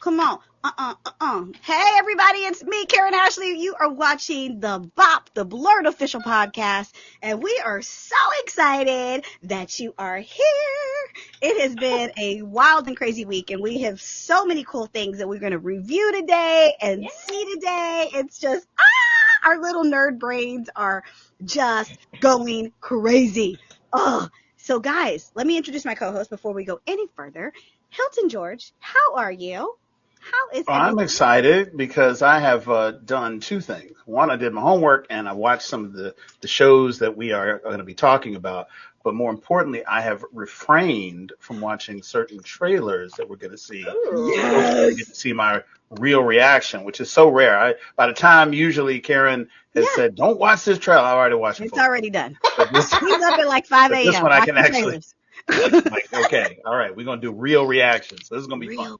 Come on. Hey, everybody, it's me, Karan Ashley. You are watching the BOP, the Blurred Official Podcast, and we are so excited that you are here. It has been a wild and crazy week, and we have so many cool things that we're going to review today and see today. It's just, our little nerd brains are just going crazy. So guys, let me introduce my co-host before we go any further. Hilton George, how are you? How is Well, I'm excited because I have done two things. One, I did my homework and I watched some of the shows that we are going to be talking about. But more importantly, I have refrained from watching certain trailers that we're going to see. Hopefully, get to see my real reaction, which is so rare. By the time usually Karen has said, "Don't watch this trailer," I already watched it. It's already done. He's up at like 5 a.m. This one I can actually. Okay, all right, we're going to do real reactions. So this is going to be fun.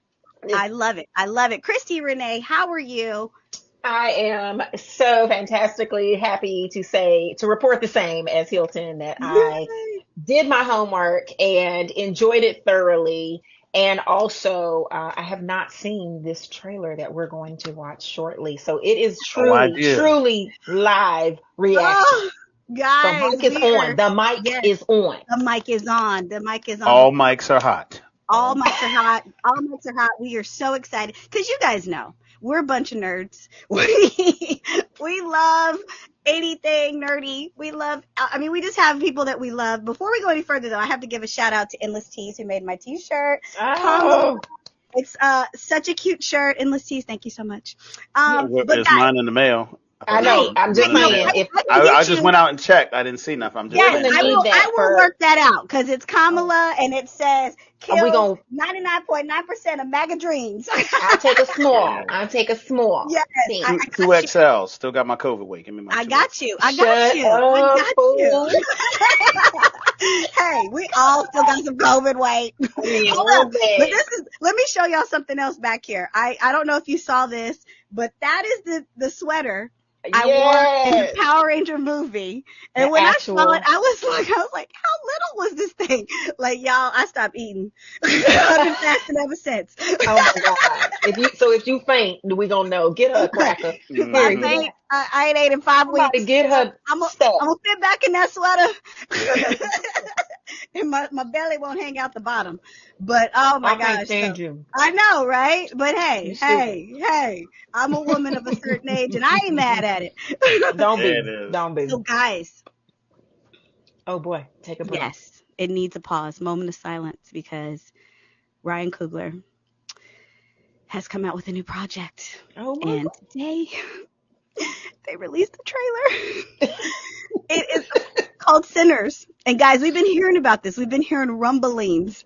I love it. I love it. Christi Renee, how are you? I am so fantastically happy to report the same as Hilton that I did my homework and enjoyed it thoroughly. And also, I have not seen this trailer that we're going to watch shortly. So it is truly live reaction. Guys, the mic is on. The mic is on. The mic is on. The mic is on. All mics are hot. All mics are hot. All mics are hot. We are so excited because you guys know we're a bunch of nerds. We love anything nerdy. We just have people that we love. Before we go any further, though, I have to give a shout out to Endless Tees who made my t-shirt. Oh. It's such a cute shirt. Endless Tees, thank you so much. It's mine in the mail. I know. I'm just saying. I just went out and checked. I didn't see nothing. I'm just I will work that out because it's Kamala and it says kill 99.9% of MAGA dreams. I'll take a small. Yes. 2XL. Still got my COVID weight. Give me my. I got you. Hey, we all still got some COVID weight. Let me show y'all something else back here. I don't know if you saw this, but that is the sweater I wore in the Power Ranger movie. And when I saw it, I was like, how little was this thing? Like, y'all, I stopped eating. I've been fasting ever since. Oh my God. If you faint, we gonna know. Get her a cracker. I ain't ate in 5 weeks. Get her. I'm gonna fit back in that sweater. And my belly won't hang out the bottom. But oh my gosh. I know, right? But hey, I'm a woman of a certain age and I ain't mad at it. Don't be. So guys. Oh boy, take a breath. Yes, it needs a pause, moment of silence, because Ryan Coogler has come out with a new project. And today they released the trailer. It is called Sinners. And guys, we've been hearing about this. We've been hearing rumblings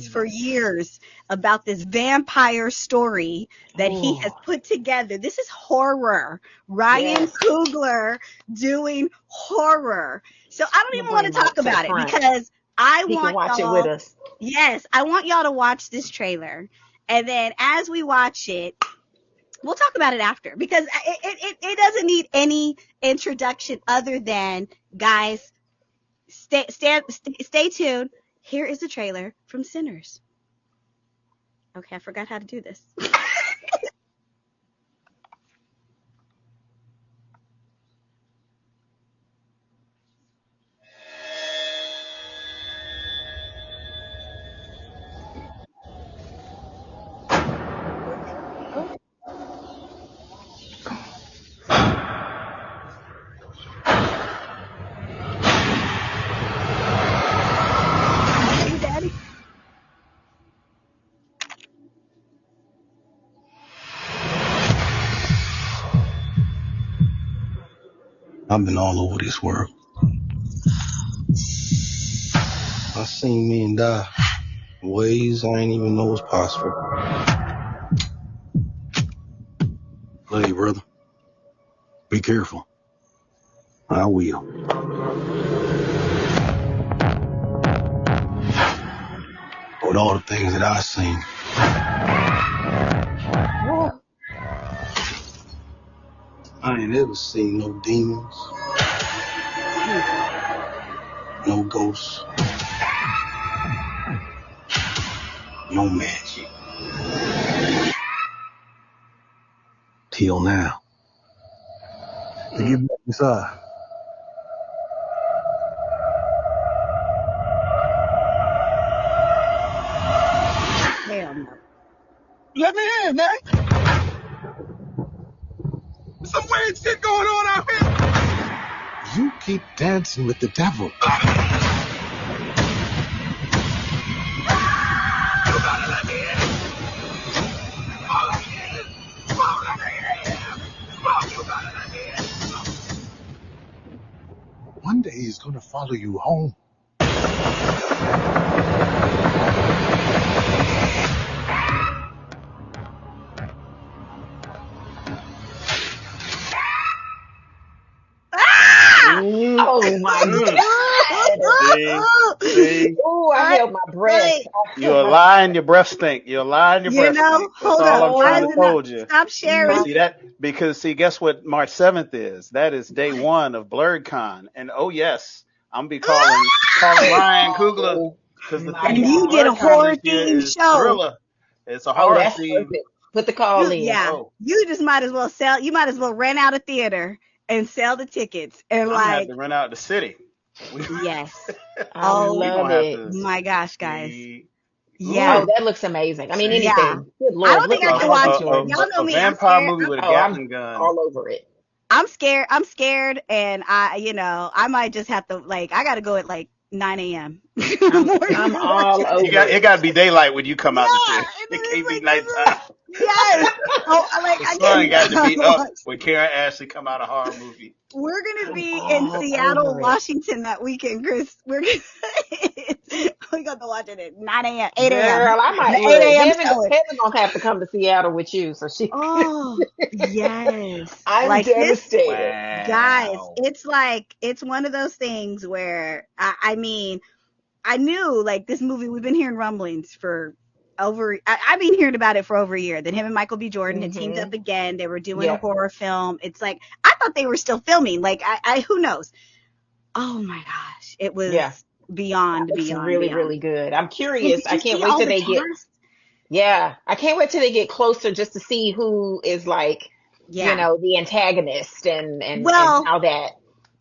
for years about this vampire story that he has put together. This is horror. Ryan Coogler doing horror. So I don't even want to talk about it because I want watch it with us. Yes, I want y'all to watch this trailer. And then as we watch it, we'll talk about it after because it doesn't need any introduction other than, guys, stay tuned. Here is the trailer from Sinners. Okay, I forgot how to do this. I've been all over this world. I seen men die in ways I ain't even know was possible. Love you, brother. Be careful. I will. With all the things that I've seen. I ain't ever seen no demons, no ghosts, no magic. heal now. To get back inside. Hell no. Let me in, man. Some weird shit going on out here. You keep dancing with the devil. One day he's gonna follow you home. Oh my God. See? Oh, I held my breath. You're a lie and your breath stink. You're a lie and your breath stink. That's hold all up. I'm trying to told you. Stop sharing. See that? Because guess what March 7th is? That is day one of BlurredCon. And oh yes, I'm be calling Ryan Coogler because the And theme you for did a BlurredCon horror this year themed is show. Thriller. It's a Oh, horror that's theme. perfect. Put the call in. Yeah. Oh. You just might as well rent out a theater and sell the tickets. And I'm gonna have to rent out the city. Yes. I love it. My gosh, guys. Yeah. Oh, that looks amazing. I mean, anything. Yeah. Good Lord. I don't think I can watch it. Y'all know me. A vampire movie with a Gatling gun. All over it. I'm scared, and I might just have to I got to go at 9 a.m. I'm all over. It got to be daylight when you come out the theater. It can't be nighttime. Yes. The sun got to be up when Karan Ashley come out a horror movie. We're gonna be in Seattle, Washington that weekend, Chris. We're gonna watch it at 9 a.m., 8 a.m. Girl, I might 8 a.m. Heaven gonna have to come to Seattle with you, so she. Oh yes, I'm devastated, wow. Guys. It's one of those things where I knew this movie. We've been hearing rumblings for over. I've been hearing about it for over a year. Then him and Michael B. Jordan had teamed up again. They were doing a horror film. It's I thought they were still filming. Who knows? Oh my gosh, it was beyond. Really good. I'm curious. I can't wait till they get. Yeah, I can't wait till they get closer just to see who is the antagonist and how that.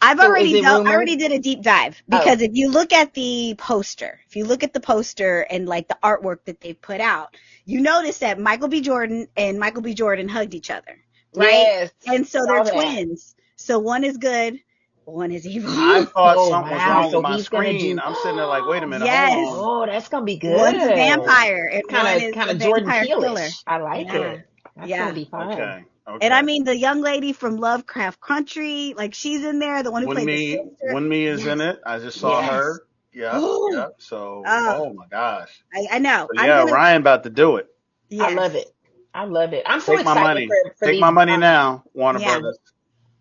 I already did a deep dive because if you look at the poster, and the artwork that they put out, you notice that Michael B. Jordan and Michael B. Jordan hugged each other, right? Yes, and so they're twins. So one is good, one is evil. I thought something was wrong with my screen. I'm sitting there wait a minute. Yes. Hold on. Oh, that's gonna be good. One's a vampire and kind of Jordan Peele-ish. I like it. That's gonna be fun. Okay. And the young lady from Lovecraft Country, she's in there. The one who played the sister. One-Me is in it. I just saw her. Yeah. So, oh my gosh. I know. So, Ryan about to do it. Yes. I love it. I'm so excited. My money. Take my money now, Warner Brothers.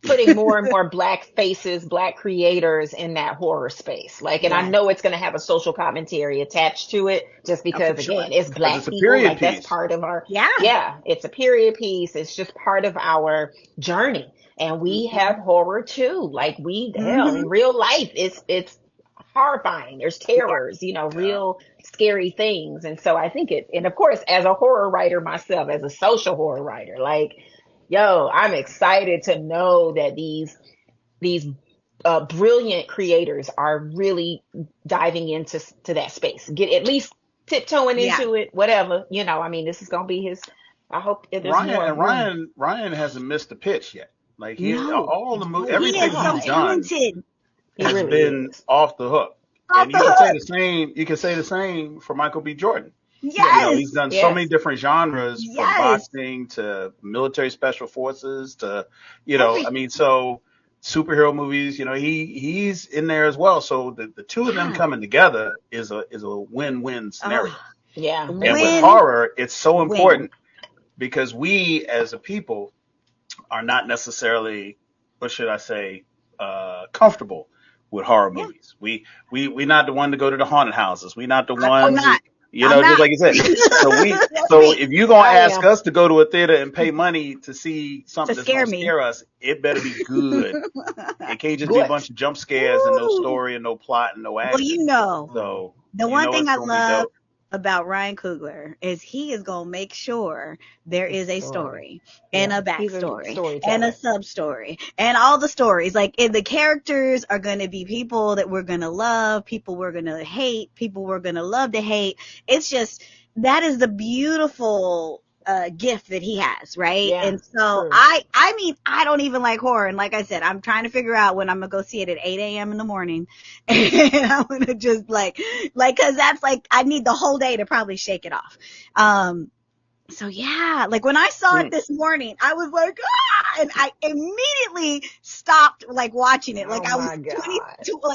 Putting more and more Black faces, Black creators in that horror space. And I know it's going to have a social commentary attached to it just because, again, it's Black people. That's part of our, it's a period piece. It's just part of our journey. And we have horror too. Hell, in real life, it's horrifying. There's terrors, real scary things. And so I think and of course, as a horror writer myself, as a social horror writer, I'm excited to know that these brilliant creators are really diving into that space. Get at least tiptoeing into it, whatever. This is gonna be his. I hope Ryan hasn't missed a pitch yet. All the movies, everything he's done has been off the hook. And you can say the same for Michael B. Jordan. Yes. He's done so many different genres, from boxing to military special forces to, so superhero movies, he's in there as well. So the two of them coming together is a win-win scenario. And with horror, it's so important because we as a people are not necessarily, what should I say, comfortable with horror movies. We not the one to go to the haunted houses. We not the ones. Just like you said. So if you're gonna ask us to go to a theater and pay money to see something that's gonna scare us, it better be good. It can't just be a bunch of jump scares and no story and no plot and no action. Well, so the one thing I love about Ryan Coogler is he is going to make sure there is a story and a backstory and a sub story and all the stories. Like, and the characters are going to be people that we're going to love, people we're going to hate, people we're going to love to hate. It's just, that is the beautiful gift that he has, right? Yeah, and so true. I mean, I don't even like horror, and like I said, I'm trying to figure out when I'm gonna go see it at 8 a.m. in the morning, and I'm gonna just like, cause that's like, I need the whole day to probably shake it off. So yeah, like when I saw it this morning, I was like, ah! And I immediately stopped like watching it. Like I was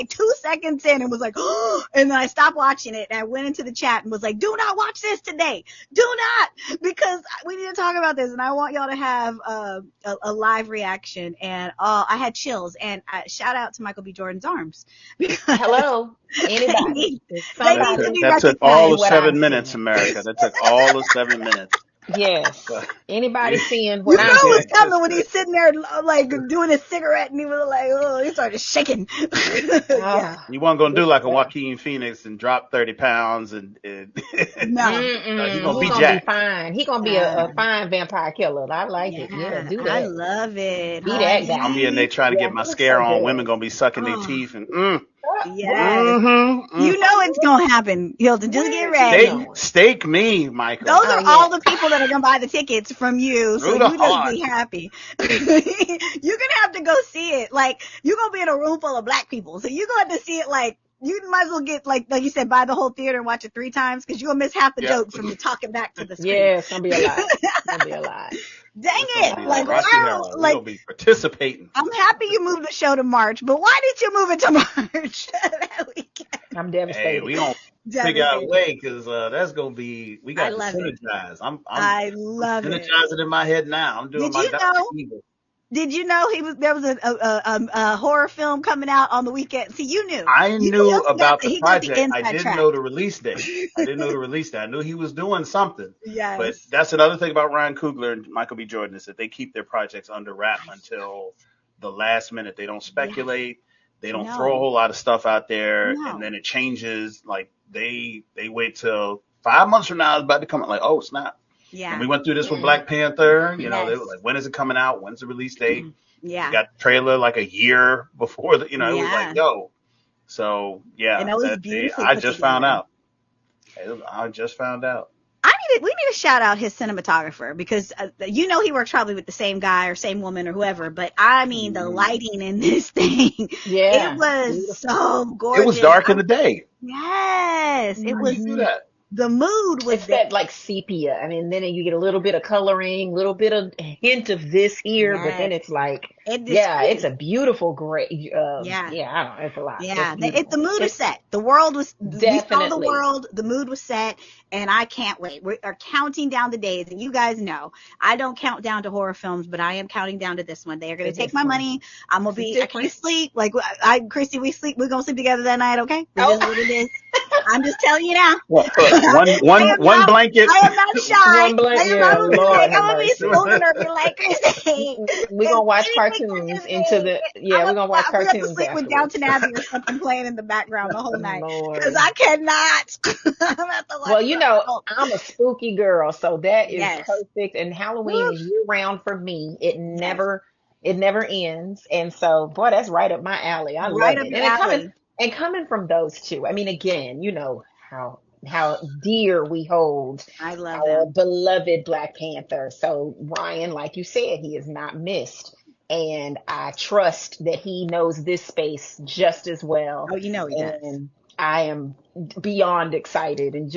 2 seconds in and was like, oh, and then I stopped watching it and I went into the chat and was like, do not watch this today. Do not, because we need to talk about this and I want y'all to have a live reaction. And I had chills, and shout out to Michael B. Jordan's arms. Hello. Anybody. That took all of 7 minutes, America. That took all of 7 minutes. Yes. Anybody seeing what I'm doing? You know what's coming when he's sitting there like doing a cigarette and he was like, oh, he started shaking. Yeah. You weren't going to do like a Joaquin Phoenix and drop 30 pounds and no. He's going to be fine. He's going to be a fine vampire killer. I like it. Yeah, do that. I love it. Be that guy. I'm being there trying to get my scare on. Women going to be sucking their teeth and Yes. You know it's going to happen, Hilton. Just get ready. Stake me, Michael. Those are all the people that are going to buy the tickets from you. So you just be happy. You're going to have to go see it. Like, you're going to be in a room full of black people. So you're going to have to see it like, you might as well get, like you said, buy the whole theater and watch it 3 times because you're going to miss half the jokes from you talking back to the screen. Yeah, it's going to be a lot. It's going to be a lot. Dang it. Like, wow. Like, we'll be participating. I'm happy you moved the show to March, but why did you move it to March that weekend? I'm devastated. Hey, we don't figure out a way because that's going to be, we got to synergize. I love it. Synergizing in my head now. I'm doing my Dr. Evil. Did you know there was a horror film coming out on the weekend? See, you knew. I knew about the project. I didn't know the release date. I knew he was doing something. Yes. But that's another thing about Ryan Coogler and Michael B. Jordan is that they keep their projects under wrap until the last minute. They don't speculate. They don't throw a whole lot of stuff out there, and then it changes. Like they wait till 5 months from now it's about to come out. Like, oh snap. Yeah. And we went through this with Black Panther. You know, they were like, when is it coming out? When's the release date? Yeah. We got the trailer like a year before it was like, yo. So, yeah. And that was beautiful. I just found out. I just found out. We need to shout out his cinematographer because, he works probably with the same guy or same woman or whoever. But, I mean, the lighting in this thing, it was so gorgeous. It was dark in the day. Yes. It was. Do that. The mood was that like sepia. I mean, then you get a little bit of coloring, a little bit of hint of this here, but then it's like, it's a beautiful gray. I don't know, it's a lot. Yeah, the mood is set. The world was, we saw the world, the mood was set, and I can't wait. We are counting down the days, and you guys know, I don't count down to horror films, but I am counting down to this one. They are going to take my money. I'm going to be, I can't sleep. Like, Christy, we're going to sleep together that night, okay? This is what it is. I'm just telling you now. One blanket. I am not shy. One blanket. I'm gonna be spooning her, be like, Christy. We're gonna watch cartoons we're gonna watch cartoons. We have to sleep with Downton Abbey or something playing in the background the whole night because I cannot. Well, I'm a spooky girl, so that is perfect. And Halloween is year round for me. It never ends, and so boy, that's right up my alley. I love it. And coming from those two, I mean, again, you know how dear we hold our beloved Black Panther. So Ryan, like you said, he is not missed. And I trust that he knows this space just as well. Oh, he does. And I am beyond excited, and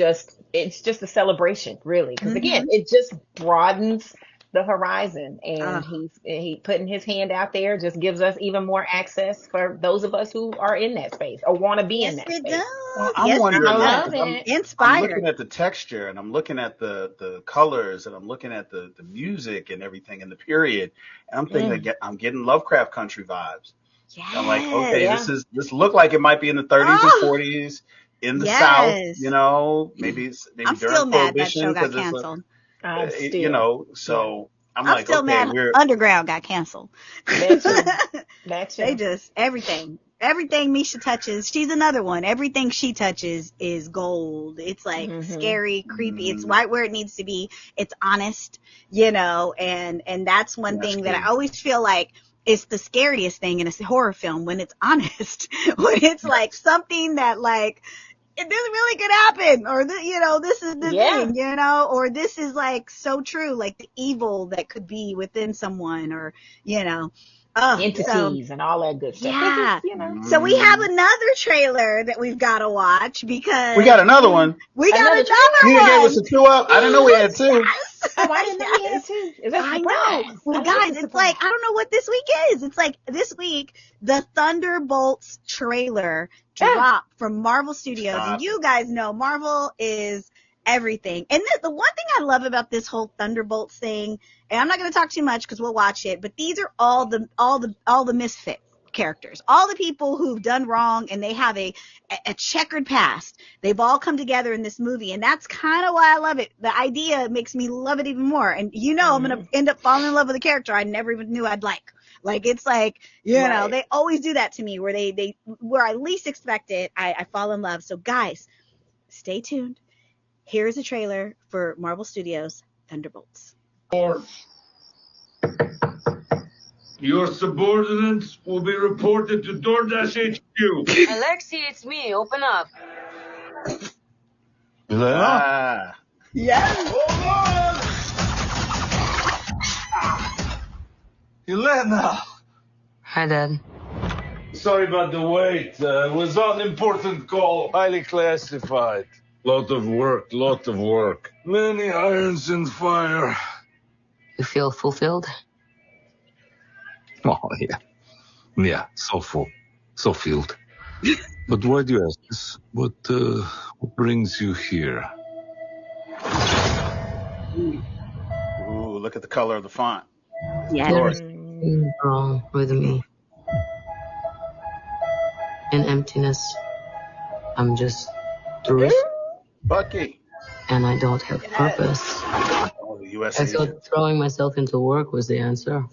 it's just a celebration, really. Because again, it just broadens the horizon, and he putting his hand out there just gives us even more access for those of us who are in that space or want to be in that space. I'm wondering, I'm inspired. I'm looking at the texture, and I'm looking at the colors, and I'm looking at the music and everything in the period, and I'm thinking I'm getting Lovecraft Country vibes. Yes. I'm like, okay, this look like it might be in the 30s and 40s in the South, maybe I'm during still mad that Prohibition show got canceled. So I'm like, still mad Underground got canceled. That's it. They just everything. everything Misha touches, she's another one. Everything she touches is gold. It's like scary, creepy. It's right where it needs to be. It's honest, and that's one thing that I always feel like it's the scariest thing in a horror film, when it's honest, when it's like something that like, this really could happen, or this is the thing, or this is like so true, like the evil that could be within someone, or entities and all that good stuff. Yeah. So we have another trailer that we've got to watch, because we got another one. We got another one. You gave us a 2-up. I didn't know we had 2. Yes. Oh, I didn't know we had 2. Is that I know. Well, guys, it's like, I don't know what this week is. It's like this week, the Thunderbolts trailer dropped from Marvel Studios. And you guys know Marvel is everything. And the one thing I love about this whole Thunderbolts thing, and I'm not going to talk too much because we'll watch it, but these are all the misfit characters, all the people who've done wrong, and they have a checkered past. They've all come together in this movie, and that's kind of why I love it. The idea makes me love it even more. And I'm going to end up falling in love with a character I never even knew I'd like. Like, it's like, they always do that to me, where they where I least expect it, I fall in love. So guys, stay tuned. Here's a trailer for Marvel Studios' Thunderbolts. Your subordinates will be reported to DoorDash HQ. Alexi, it's me. Open up. Elena? Yes. Elena! Hi, Dad. Sorry about the wait. It was an important call. Highly classified. Lot of work. Many irons in fire. You feel fulfilled? Oh, yeah. Yeah, so full. So filled. But why do you ask this? What brings you here? Ooh, look at the color of the font. Yeah. There's something wrong with me. In emptiness. I'm just through it. Bucky. And I don't have purpose. Oh, the US I thought throwing myself into work was the answer.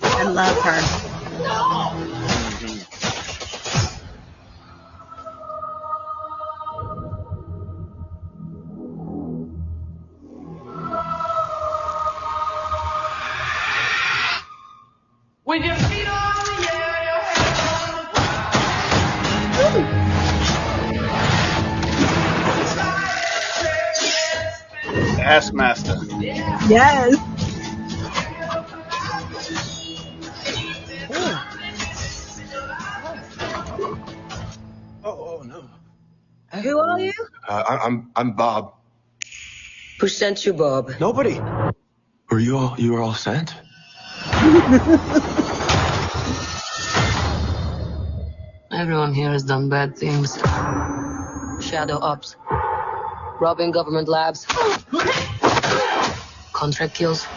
I love her. With your feet on the air, your head on the ground. Taskmaster. Yes. Oh no. Who are you? I'm Bob. Who sent you, Bob? Nobody. You were all sent? Everyone here has done bad things. Shadow ops. Robbing government labs. Contract kills.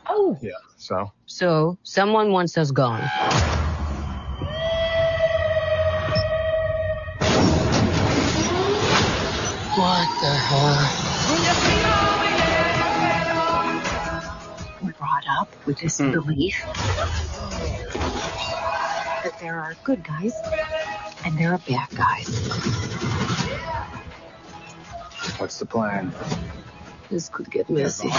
Oh. Yeah. So? So, someone wants us gone. What the hell? We're brought up with this belief that there are good guys and there are bad guys. What's the plan? This could get messy.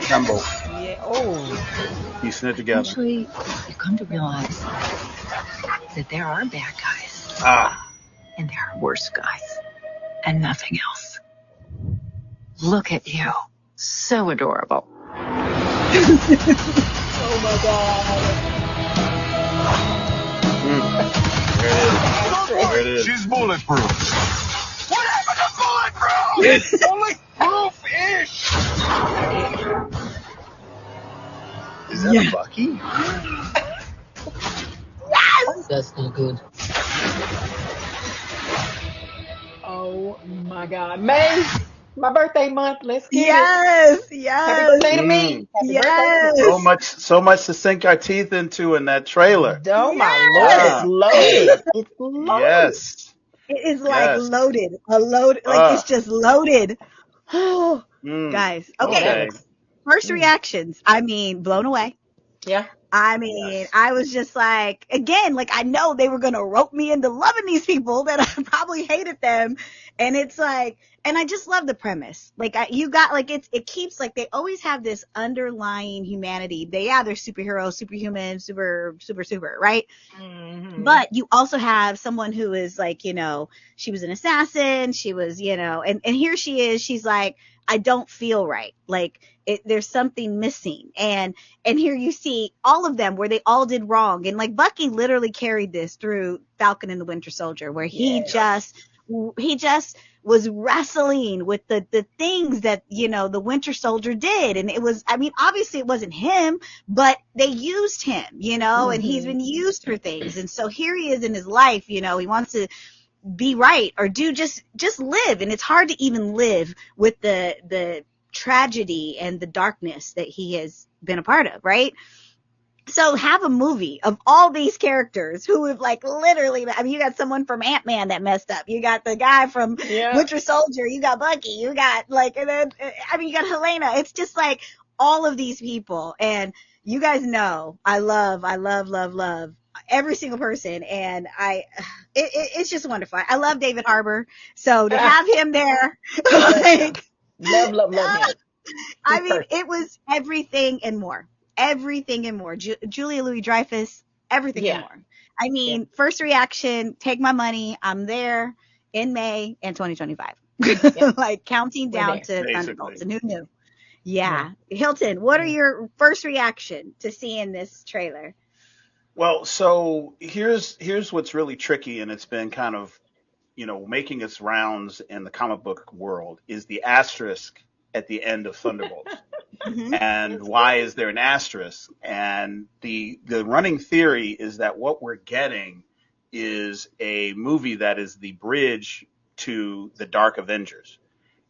Campbell. Yeah. Oh. Piecing it together. Eventually, you come to realize that there are bad guys and there are worse guys and nothing else. Look at you. So adorable. Oh my God. There it is. She's bulletproof. What happened to bulletproof? Bulletproof-ish. Is that a Bucky? That's not good. Oh my God. May, my birthday month. Let's get it. Yes. Happy birthday to me. Happy Yes. birthday. So much to sink our teeth into in that trailer. Oh my Lord, it's loaded. It's loaded. Yes. It is like loaded. It's just loaded. Guys, Okay. First reactions. I mean, blown away. Yeah. I mean, I was just like, again, like I know they were gonna rope me into loving these people that I probably hated them, and it's like, and I just love the premise. Like you got like it keeps like they always have this underlying humanity. They're superheroes, superhuman, super, right? Mm-hmm. But you also have someone who is like, she was an assassin. She was, and here she is. She's like, I don't feel right. Like there's something missing. And here you see all of them where they all did wrong. And like Bucky literally carried this through Falcon and the Winter Soldier, where he just was wrestling with the things that, the Winter Soldier did. And it was, I mean, obviously it wasn't him, but they used him, and he's been used for things. And so here he is in his life, he wants to be right or do just live. And it's hard to even live with the tragedy and the darkness that he has been a part of, right? So have a movie of all these characters who have like literally, I mean, you got someone from Ant-Man that messed up. You got the guy from Winter Soldier. You got Bucky. You got like, and then, I mean, you got Helena. It's just like all of these people. And you guys know, I love every single person. And it's just wonderful. I love David Harbour. So to have him there, like, love him. I mean, it was everything and more. Everything and more. Julia Louis-Dreyfus, everything and more. I mean, first reaction, take my money. I'm there in May in 2025. Like counting down to Thunderbolts. And who knew? Yeah. Hilton, what are your first reaction to seeing this trailer? Well, so here's what's really tricky, and it's been kind of, making its rounds in the comic book world, is the asterisk at the end of Thunderbolts. And why is there an asterisk? And the running theory is that what we're getting is a movie that is the bridge to the Dark Avengers.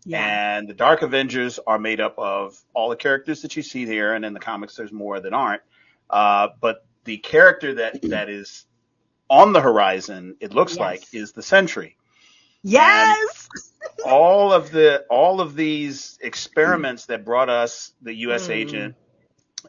And the Dark Avengers are made up of all the characters that you see here, and in the comics there's more that aren't. But the character that is on the horizon, it looks like, is the Sentry. Yes. And all of these experiments that brought us the U.S. agent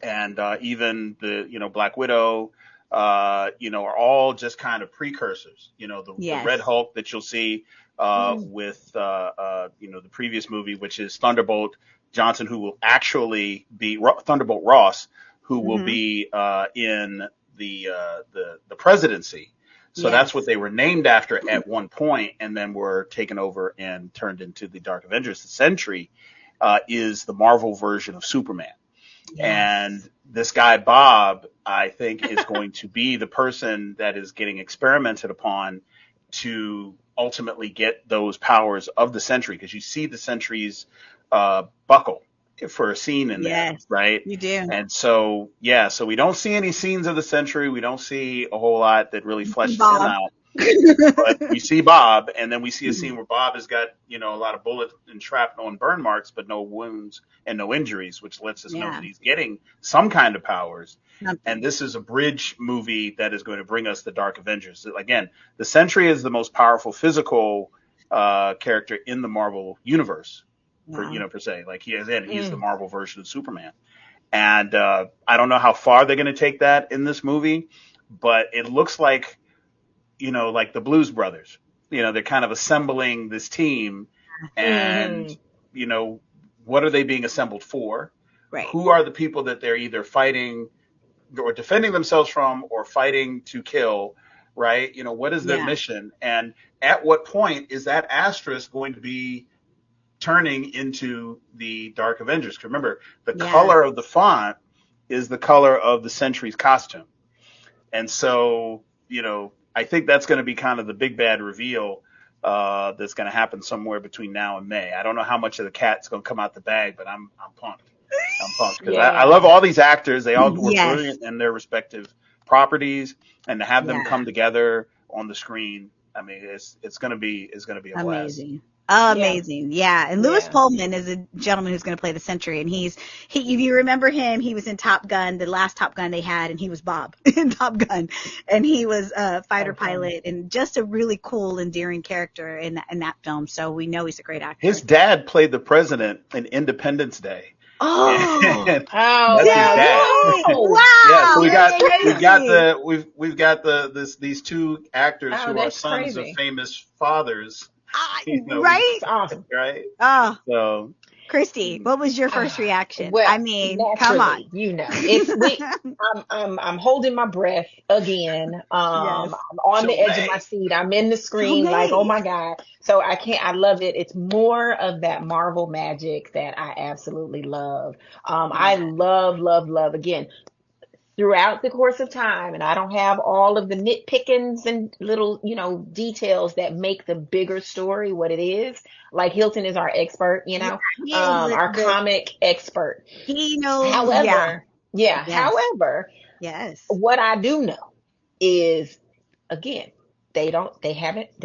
and even the Black Widow, are all just kind of precursors. The Red Hulk that you'll see with the previous movie, which is Thunderbolt Johnson, who will actually be Thunderbolt Ross, who will be in the presidency. So that's what they were named after at one point, and then were taken over and turned into the Dark Avengers. The Sentry is the Marvel version of Superman. And this guy, Bob, I think is going to be the person that is getting experimented upon to ultimately get those powers of the Sentry, because you see the Sentry's buckle for a scene in there, right? You do. And so, so we don't see any scenes of the Sentry. We don't see a whole lot that really fleshes him out. But we see Bob, and then we see a scene where Bob has got, a lot of bullet and shrapnel and burn marks, but no wounds and no injuries, which lets us know that he's getting some kind of powers. And this is a bridge movie that is going to bring us the Dark Avengers. Again, the Sentry is the most powerful physical character in the Marvel universe. Per se, like he's the Marvel version of Superman. And I don't know how far they're going to take that in this movie, but it looks like, like the Blues Brothers, they're kind of assembling this team, and, what are they being assembled for? Right. Who are the people that they're either fighting or defending themselves from or fighting to kill, right? What is their mission? And at what point is that asterisk going to be turning into the Dark Avengers? Because remember, the color of the font is the color of the Sentry's costume. And so, I think that's going to be kind of the big bad reveal that's going to happen somewhere between now and May. I don't know how much of the cat's going to come out the bag, but I'm pumped. I'm pumped because I love all these actors. They all were brilliant in their respective properties, and to have them come together on the screen, I mean, it's going to be a blast. Amazing. Yeah. And Lewis Yeah. Pullman is a gentleman who's going to play the Sentry. And if you remember him, he was in Top Gun, the last Top Gun they had, and he was Bob in Top Gun. And he was a fighter pilot and just a really cool, endearing character in that film. So we know he's a great actor. His dad played the president in Independence Day. Oh, that's wow. his dad. Wow. Yeah, so we've got these two actors who are sons of famous fathers. Right? Awesome. Right? Oh. So, Christy, what was your first reaction? Well, I mean, come on. I'm holding my breath again. Yes. I'm on the edge of my seat. I'm in the screen like, oh my God. So I love it. It's more of that Marvel magic that I absolutely love. I love again. Throughout the course of time, and I don't have all of the nitpickings and little, details that make the bigger story what it is. Like Hilton is our expert, our comic expert. He knows. However, Yes. however, yes. What I do know is, again, they're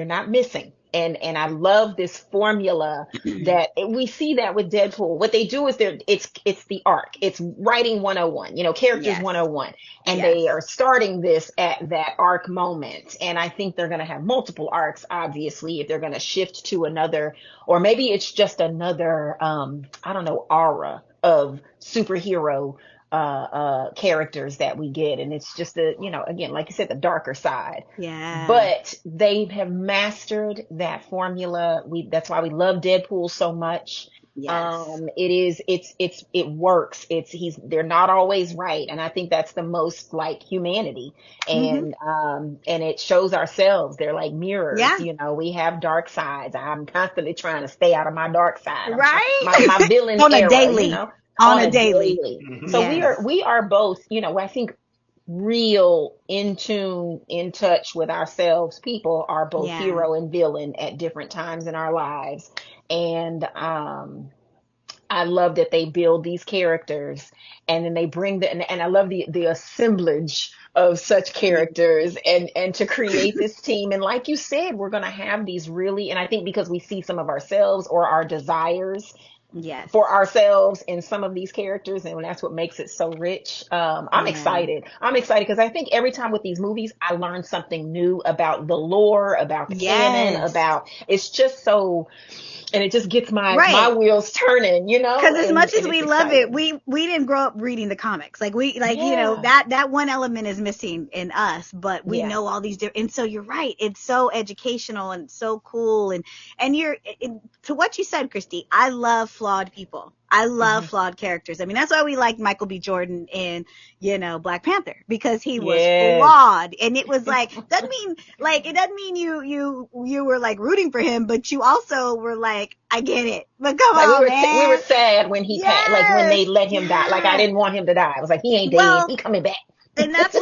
not missing. And I love this formula that we see that with Deadpool. What they do is it's the arc. It's writing 101, characters 101. And they are starting this at that arc moment. And I think they're going to have multiple arcs, obviously, if they're going to shift to another, or maybe it's just another, aura of superhero characters that we get, and it's just again, like you said, the darker side. Yeah. But they have mastered that formula. That's why we love Deadpool so much. Yes. It works. They're not always right, and I think that's the most like humanity, and it shows ourselves. They're like mirrors. Yeah. We have dark sides. I'm constantly trying to stay out of my dark side. Right. My villain on era, a daily. On a daily. So we are both, I think real in tune, in touch with ourselves. People are both hero and villain at different times in our lives. And I love that they build these characters and then they bring and I love the assemblage of such characters and to create this team. And like you said, we're going to have these really, and I think because we see some of ourselves or our desires for ourselves in some of these characters, and that's what makes it so rich. I'm excited because I think every time with these movies I learn something new about the lore, about the canon, about it's just so, and it just gets my wheels turning, because as much as we love it, we didn't grow up reading the comics. Like that one element is missing in us, but we know all these different, and so you're right, it's so educational and so cool, and to what you said, Christy, I love flawed people. I love flawed characters. I mean, that's why we like Michael B. Jordan in, Black Panther, because he was flawed. And it was like, it doesn't mean you were like rooting for him, but you also were like, I get it. But come on, man. We were sad when he passed, like when they let him die. Like I didn't want him to die. I was like, he ain't dead. He coming back. And that's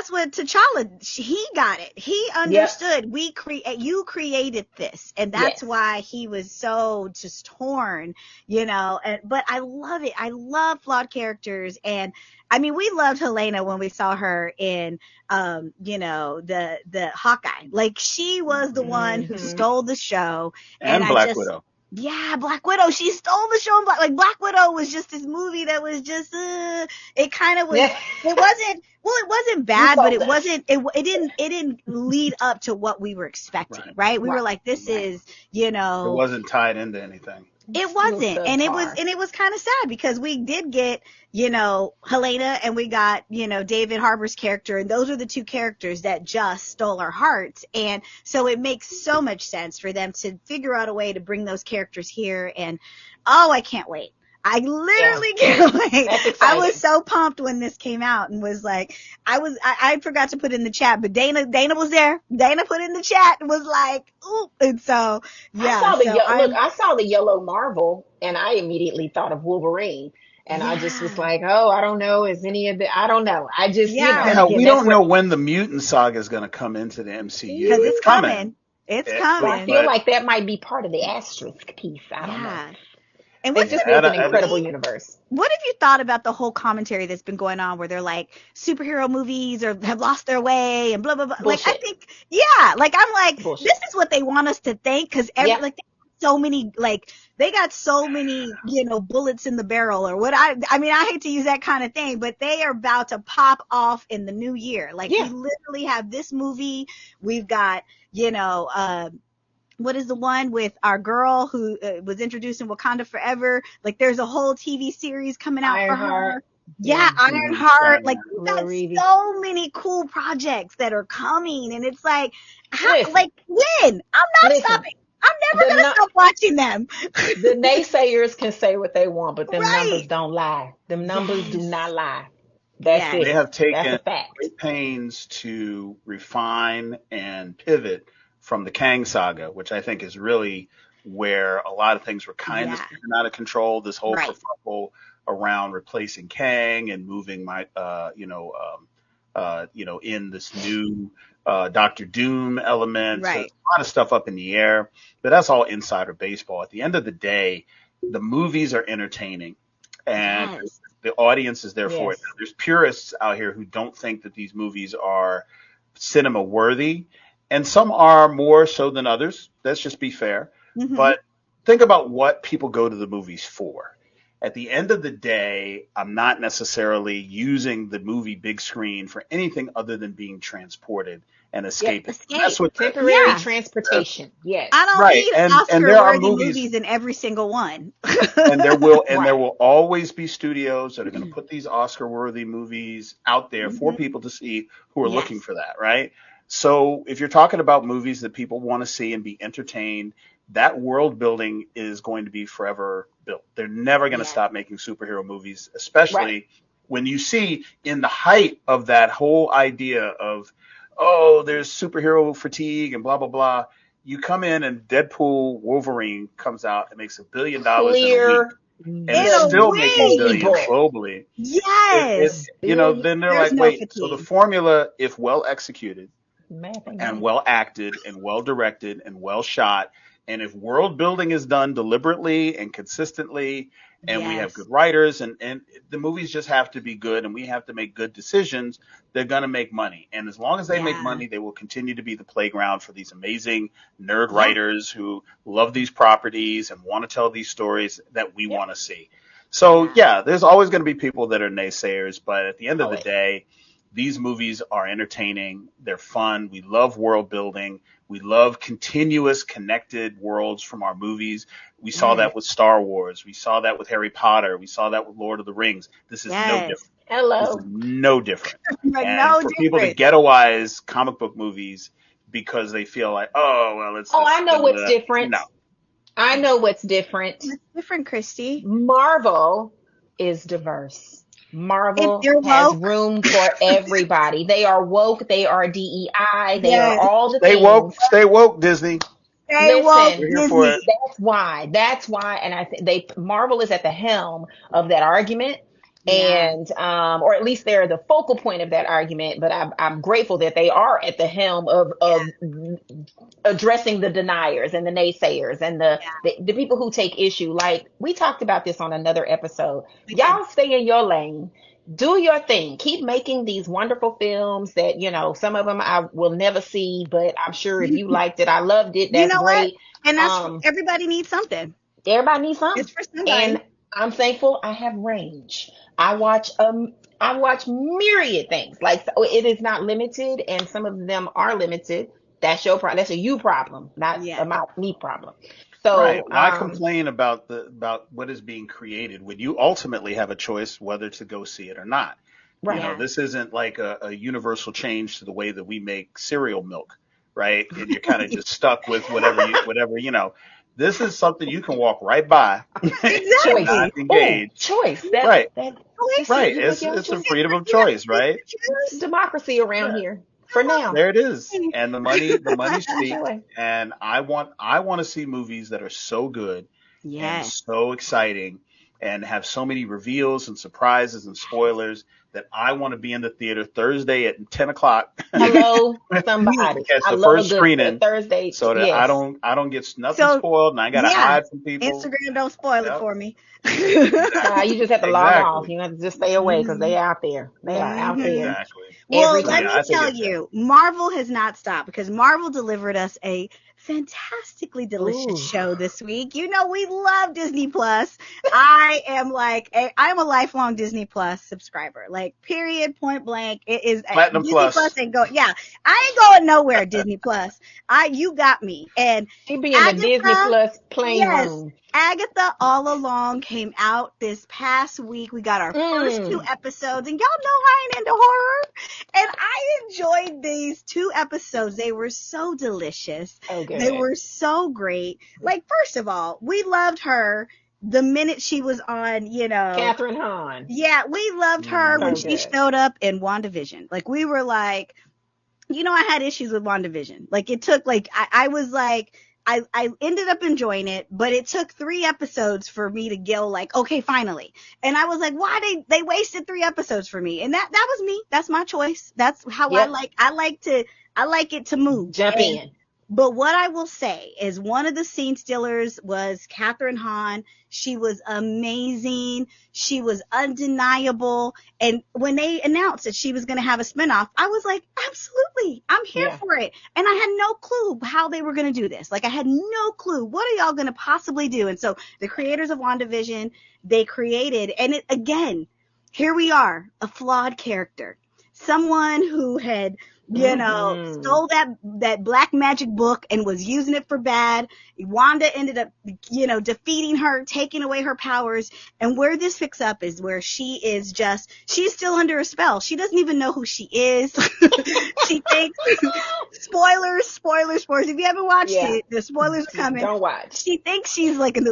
what T'Challa, he got it. He understood. You created this, and that's why he was so just torn, but I love it. I love flawed characters. And I mean, we loved Helena when we saw her in, the Hawkeye. Like she was the one who stole the show. And Black Widow. Yeah, Black Widow. She stole the show. Black Widow was just this movie that was just, it kind of was, it wasn't bad, but it wasn't, it didn't lead up to what we were expecting, right? We were like, this is, it wasn't tied into anything. It wasn't. And it was kind of sad because we did get, Helena, and we got, David Harbour's character. And those are the two characters that just stole our hearts. And so it makes so much sense for them to figure out a way to bring those characters here. And, I can't wait. I literally can't wait. I was so pumped when this came out and was like, I forgot to put in the chat, but Dana was there. Dana put in the chat and was like, ooh. And so, I saw the yellow Marvel and I immediately thought of Wolverine. And I just was like, I don't know. Is any of I don't know. I just, we don't know when the mutant saga is going to come into the MCU. Because it's coming. It's coming. I feel like that might be part of the asterisk piece. I don't know. And it's just an incredible universe. What have you thought about the whole commentary that's been going on where they're like superhero movies or have lost their way and blah, blah, blah. Bullshit. Like, I think, I'm like, bullshit. This is what they want us to think because so many, like, they got so many, bullets in the barrel or what. I mean, I hate to use that kind of thing, but they are about to pop off in the new year. Like, we literally have this movie. We've got, what is the one with our girl who was introduced in Wakanda Forever? Like, there's a whole TV series coming out for her. Yeah, Ironheart. Like, we've got so many cool projects that are coming, and it's like, when? I'm not stopping. I'm never gonna stop watching them. The naysayers can say what they want, but them numbers don't lie. Them numbers do not lie. That's it. They have taken That's a fact. great pains to refine and pivot from the Kang saga, which I think is really where a lot of things were kind of out of control. This whole kerfuffle around replacing Kang and moving in this new Doctor Doom element. Right. So a lot of stuff up in the air, but that's all insider baseball. At the end of the day, the movies are entertaining, and the audience is there for it. Now, there's purists out here who don't think that these movies are cinema worthy, and some are more so than others. Let's just be fair. Mm-hmm. But think about what people go to the movies for. At the end of the day, I'm not necessarily using the movie big screen for anything other than being transported and escaping. That's what temporary transportation. Yes. I don't need Oscar-worthy movies in every single one. and there will always be studios that are going to put these Oscar-worthy movies out there for people to see who are looking for that, right? So if you're talking about movies that people want to see and be entertained, that world building is going to be forever built. They're never going to stop making superhero movies, especially when you see in the height of that whole idea of, there's superhero fatigue and blah, blah, blah. You come in and Deadpool Wolverine comes out and makes $1 billion in a week. And it's still making billions globally. Yes. Then they're like, wait, so the formula, if well executed and well acted and well directed and well shot, and if world building is done deliberately and consistently, and we have good writers, and the movies just have to be good, and we have to make good decisions, they're going to make money. And as long as they make money, they will continue to be the playground for these amazing nerd writers who love these properties and want to tell these stories that we want to see. So, there's always going to be people that are naysayers, but at the end of the day, these movies are entertaining. They're fun. We love world building. We love continuous connected worlds from our movies. We saw that with Star Wars. We saw that with Harry Potter. We saw that with Lord of the Rings. This is no different. Hello. This is no different. And for people to ghettoize comic book movies because they feel like, it's. I know what's different. No. I know what's different. What's different, Christy? Marvel is diverse. Marvel has room for everybody. They are woke. They are DEI. They are all the things. Stay woke, Disney. Listen, we're here for it. That's why. And I think Marvel is at the helm of that argument. And, or at least they're the focal point of that argument, but I'm grateful that they are at the helm of addressing the deniers and the naysayers and the people who take issue. Like we talked about this on another episode. Y'all stay in your lane, do your thing, keep making these wonderful films that, some of them I will never see, but I'm sure if you liked it, I loved it. That's great. What? And that's, everybody needs something. Everybody needs something. It's for somebody. And I'm thankful I have range. I watch myriad things. Like, so it is not limited, and some of them are limited. That's your problem. That's a you problem, not a me problem. So I complain about what is being created when you ultimately have a choice whether to go see it or not. Right. This isn't like a universal change to the way that we make cereal milk, right? And you're kind of just stuck with whatever. This is something you can walk right by. Exactly. Not engage. Choice. Right. It's a freedom of choice, right? It's democracy around here for now. There it is. And the money speaks. And I want to see movies that are so good and so exciting and have so many reveals and surprises and spoilers that I want to be in the theater Thursday at 10 o'clock. Hello, somebody. Catch I the love first a good screening Thursday. so that Yes. I don't get nothing spoiled and I got to hide from people. Instagram don't spoil it for me. You just have to log off. You have to just stay away because they out there. They are out there. Exactly. Well, let me tell you, Marvel has not stopped because Marvel delivered us a fantastically delicious show this week. You know, we love Disney Plus. I am a lifelong Disney Plus subscriber. Like, period, point blank. It is Platinum Disney Plus. Plus ain't going. Yeah, I ain't going nowhere. Disney Plus. You got me. And she be in the Disney Plus plane room. Agatha All Along came out this past week. We got our first 2 episodes, and y'all know I ain't into horror. And I enjoyed these 2 episodes. They were so delicious. Okay. They were so great. Like, first of all, we loved her the minute she was on, Kathryn Hahn. Yeah, we loved her when she showed up in WandaVision. Like, we were like, I had issues with WandaVision. Like, it took, I was like, I ended up enjoying it, but it took 3 episodes for me to go like, okay, finally. And I was like, why they wasted 3 episodes for me? And that was me. That's my choice. That's how I like it to move. Jump in. But what I will say is one of the scene stealers was Kathryn Hahn. She was amazing. She was undeniable. And when they announced that she was going to have a spinoff, I was like, absolutely, I'm here for it. And I had no clue how they were going to do this. Like, I had no clue. What are y'all going to possibly do? And so the creators of WandaVision, they created, and it, again, here we are, a flawed character. Someone who had, stole that black magic book and was using it for bad. Wanda ended up, defeating her, taking away her powers. And where this picks up is where she's still under a spell. She doesn't even know who she is. She thinks, spoilers. If you haven't watched it, the spoilers are coming. Don't watch. She thinks she's like an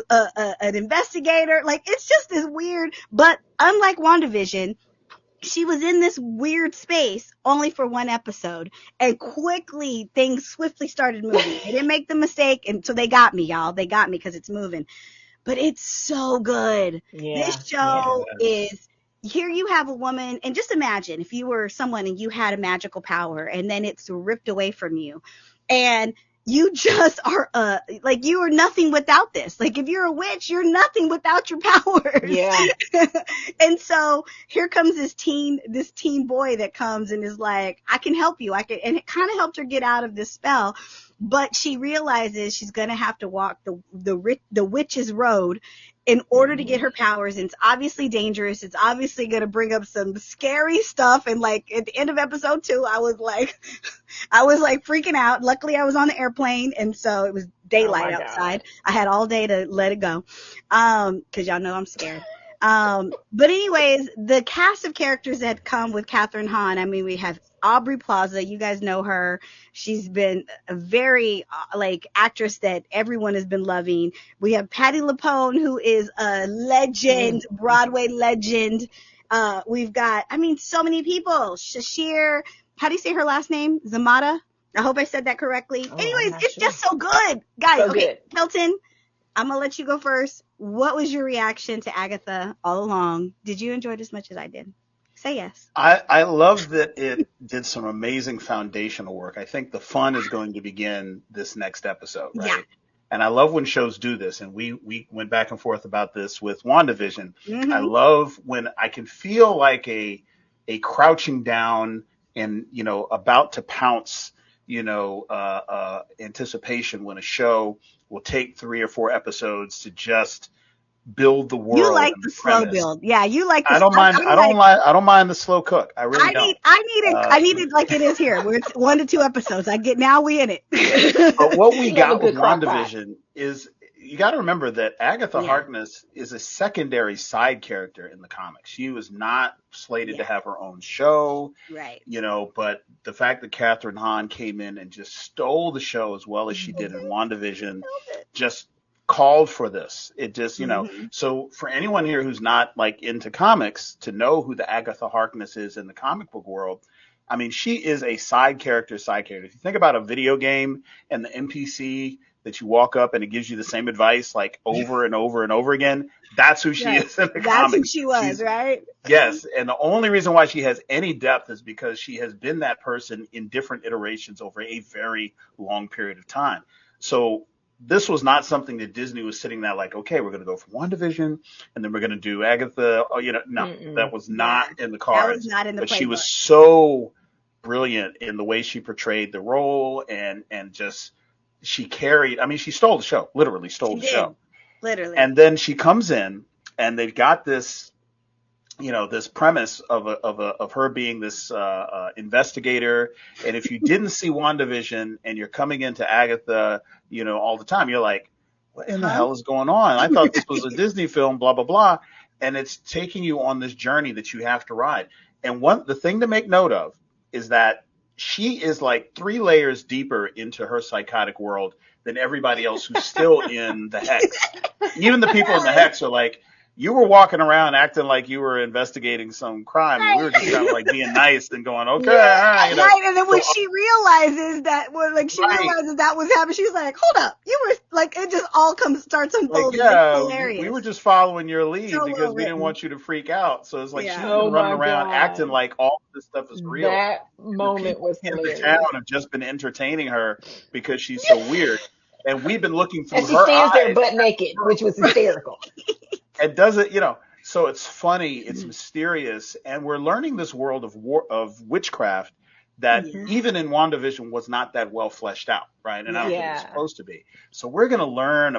investigator. Like, it's just this weird, but unlike WandaVision, she was in this weird space only for 1 episode, and quickly things swiftly started moving. They didn't make the mistake, and so they got me, y'all. They got me because it's moving. But it's so good. Yeah, this show is, here you have a woman, and just imagine if you were someone and you had a magical power, and then it's ripped away from you, and you just are you are nothing without this. Like, if you're a witch, you're nothing without your powers. Yeah. And so here comes this teen boy that comes and is like, I can help you. And it kind of helped her get out of this spell, but she realizes she's going to have to walk the witch's road in order to get her powers. And it's obviously dangerous. It's obviously going to bring up some scary stuff. And like at the end of episode 2, I was like freaking out. Luckily I was on the airplane. And so it was daylight outside. I had all day to let it go. 'Cause y'all know I'm scared. But anyways, the cast of characters that come with Kathryn Hahn, I mean, we have Aubrey Plaza. You guys know her. She's been a very actress that everyone has been loving. We have Patti LuPone, who is a legend, Broadway legend. We've got, so many people. Shashir, how do you say her last name? Zamata? I hope I said that correctly. Anyways, it's just so good. Guys, so good. Hilton, I'm going to let you go first. What was your reaction to Agatha All Along? Did you enjoy it as much as I did? Say yes. I love that it did some amazing foundational work. I think the fun is going to begin this next episode, right? Yeah. And I love when shows do this. And we went back and forth about this with WandaVision. Mm-hmm. I love when I can feel like a crouching down and, about to pounce, anticipation when a show will take 3 or 4 episodes to just build the world. You like the slow build. Yeah, you like the I don't mind the slow cook. I really don't. I need it like it is here, where it's 1 to 2 episodes. Now we in it. But what we got with WandaVision is, you got to remember that Agatha Harkness is a secondary side character in the comics. She was not slated to have her own show. Right. But the fact that Kathryn Hahn came in and just stole the show as well as she did in WandaVision just called for this. It just, so for anyone here who's not into comics, to know who the Agatha Harkness is in the comic book world, she is a side character. If you think about a video game and the NPC that you walk up and it gives you the same advice like over and over and over again. That's who she is in the That's comics. who she was, right? Yes, and the only reason why she has any depth is because she has been that person in different iterations over a very long period of time. So this was not something that Disney was sitting there like, okay, we're going to go from WandaVision and then we're going to do Agatha. Oh, no, that was not in the cards. That was not in the playbook. But she was so brilliant in the way she portrayed the role and just she carried. I mean, she stole the show, literally stole the show. Literally. And then she comes in and they've got this, this premise of her being this investigator. And if you didn't see WandaVision and you're coming into Agatha, all the time, you're like, what in the hell is going on? I thought this was a Disney film, blah, blah, blah. And it's taking you on this journey that you have to ride. And the thing to make note of is that she is like 3 layers deeper into her psychotic world than everybody else who's still in the hex. Even the people in the hex are like, you were walking around acting like you were investigating some crime. And we were just kind of like being nice and going, okay, all right. Right. And then when she realizes that, realizes that was happening, she's like, hold up. You were like, it just all starts unfolding. Like, yeah, it's hilarious. We were just following your lead So because we didn't want you to freak out. So it's like she's been running around acting like all this stuff is real. That moment was hilarious. The town have just been entertaining her because she's so weird. And we've been looking through her eyes. And she stands there butt naked, which was hysterical. And does it, so it's funny, it's mysterious, and we're learning this world of witchcraft that even in WandaVision was not that well fleshed out, right? And I don't think it's supposed to be. So we're going to learn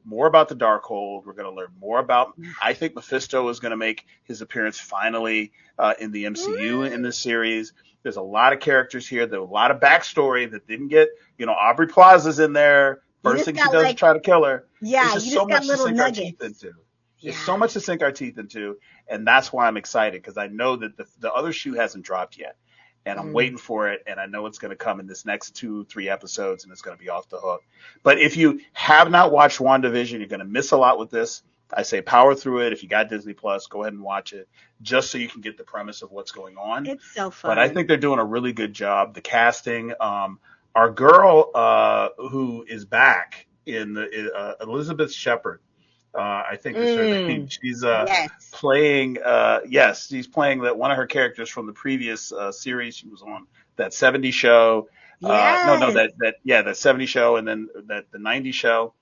more about the Darkhold. We're going to learn more about, I think Mephisto is going to make his appearance finally in the MCU in this series. There's a lot of characters here. There's a lot of backstory that didn't get, Aubrey Plaza's in there. First thing she does is try to kill her. Yeah, There's you just just so got much little to sink nuggets. our teeth into. There's so much to sink our teeth into, and that's why I'm excited, because I know that the other shoe hasn't dropped yet, and I'm waiting for it, and I know it's going to come in this next 2-3 episodes, and it's going to be off the hook. But if you have not watched WandaVision, you're going to miss a lot with this. I say power through it. If you got Disney Plus, go ahead and watch it, just so you can get the premise of what's going on. It's so fun. But I think they're doing a really good job. The casting, our girl who is back in the Elizabeth Shepard. I think is her name. She's playing. She's playing one of her characters from the previous series. She was on that 70s show. That 70s show, and then the 90s show.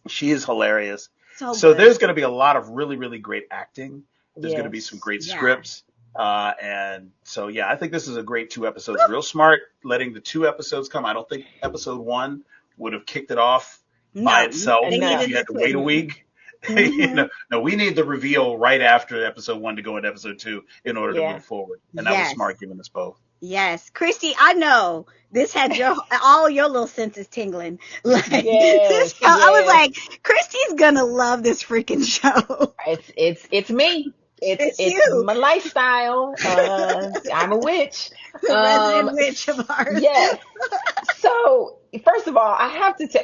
She is hilarious. So there's going to be a lot of really, really great acting. There's going to be some great scripts. And so, I think this is a great 2 episodes. Real smart letting the 2 episodes come. I don't think episode 1 would have kicked it off by itself if you had to wait a week. No, we need the reveal right after episode 1 to go into episode 2 in order to move forward. And that was smart giving us both. Yes. Christy, I know this had all your little senses tingling. This show, I was like, Christy's gonna love this freaking show. It's me. It's my lifestyle. I'm a witch. The resident witch of ours. Yes. So, first of all, I have to tell,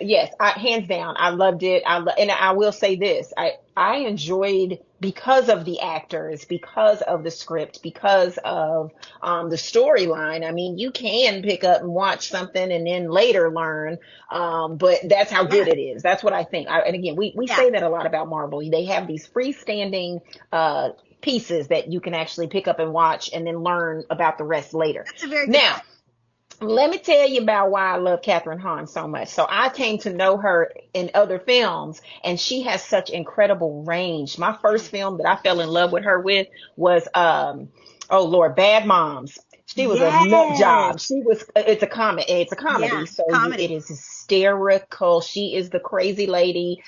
hands down, I loved it. And I will say this, I enjoyed, because of the actors, because of the script, because of the storyline. I mean, you can pick up and watch something and then later learn, but that's how good it is. That's what I think. And again, we say that a lot about Marvel. They have these freestanding pieces that you can actually pick up and watch and then learn about the rest later. That's a very good Now, let me tell you about why I love Kathryn Hahn so much. So I came to know her in other films, and she has such incredible range. My first film that I fell in love with her with was, Bad Moms. She was a nut job. It's a comedy. So it is hysterical. She is the crazy lady.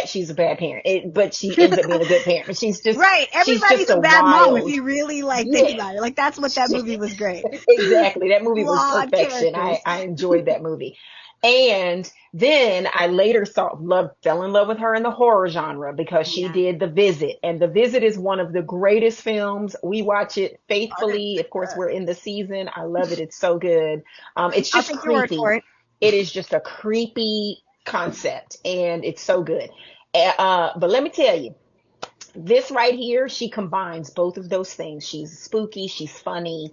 She's a bad parent, but she ends up being a good parent. She's just right. Everybody's a bad mom if you really think about it. Like, that's what that movie was great. Exactly. That movie was perfection. I enjoyed that movie. And then I later fell in love with her in the horror genre because she did The Visit. And The Visit is one of the greatest films. We watch it faithfully. Of course, we're in the season. I love it. It's so good. It's just creepy. It is just a creepy concept, and it's so good. But let me tell you, this right here, she combines both of those things. She's spooky. She's funny.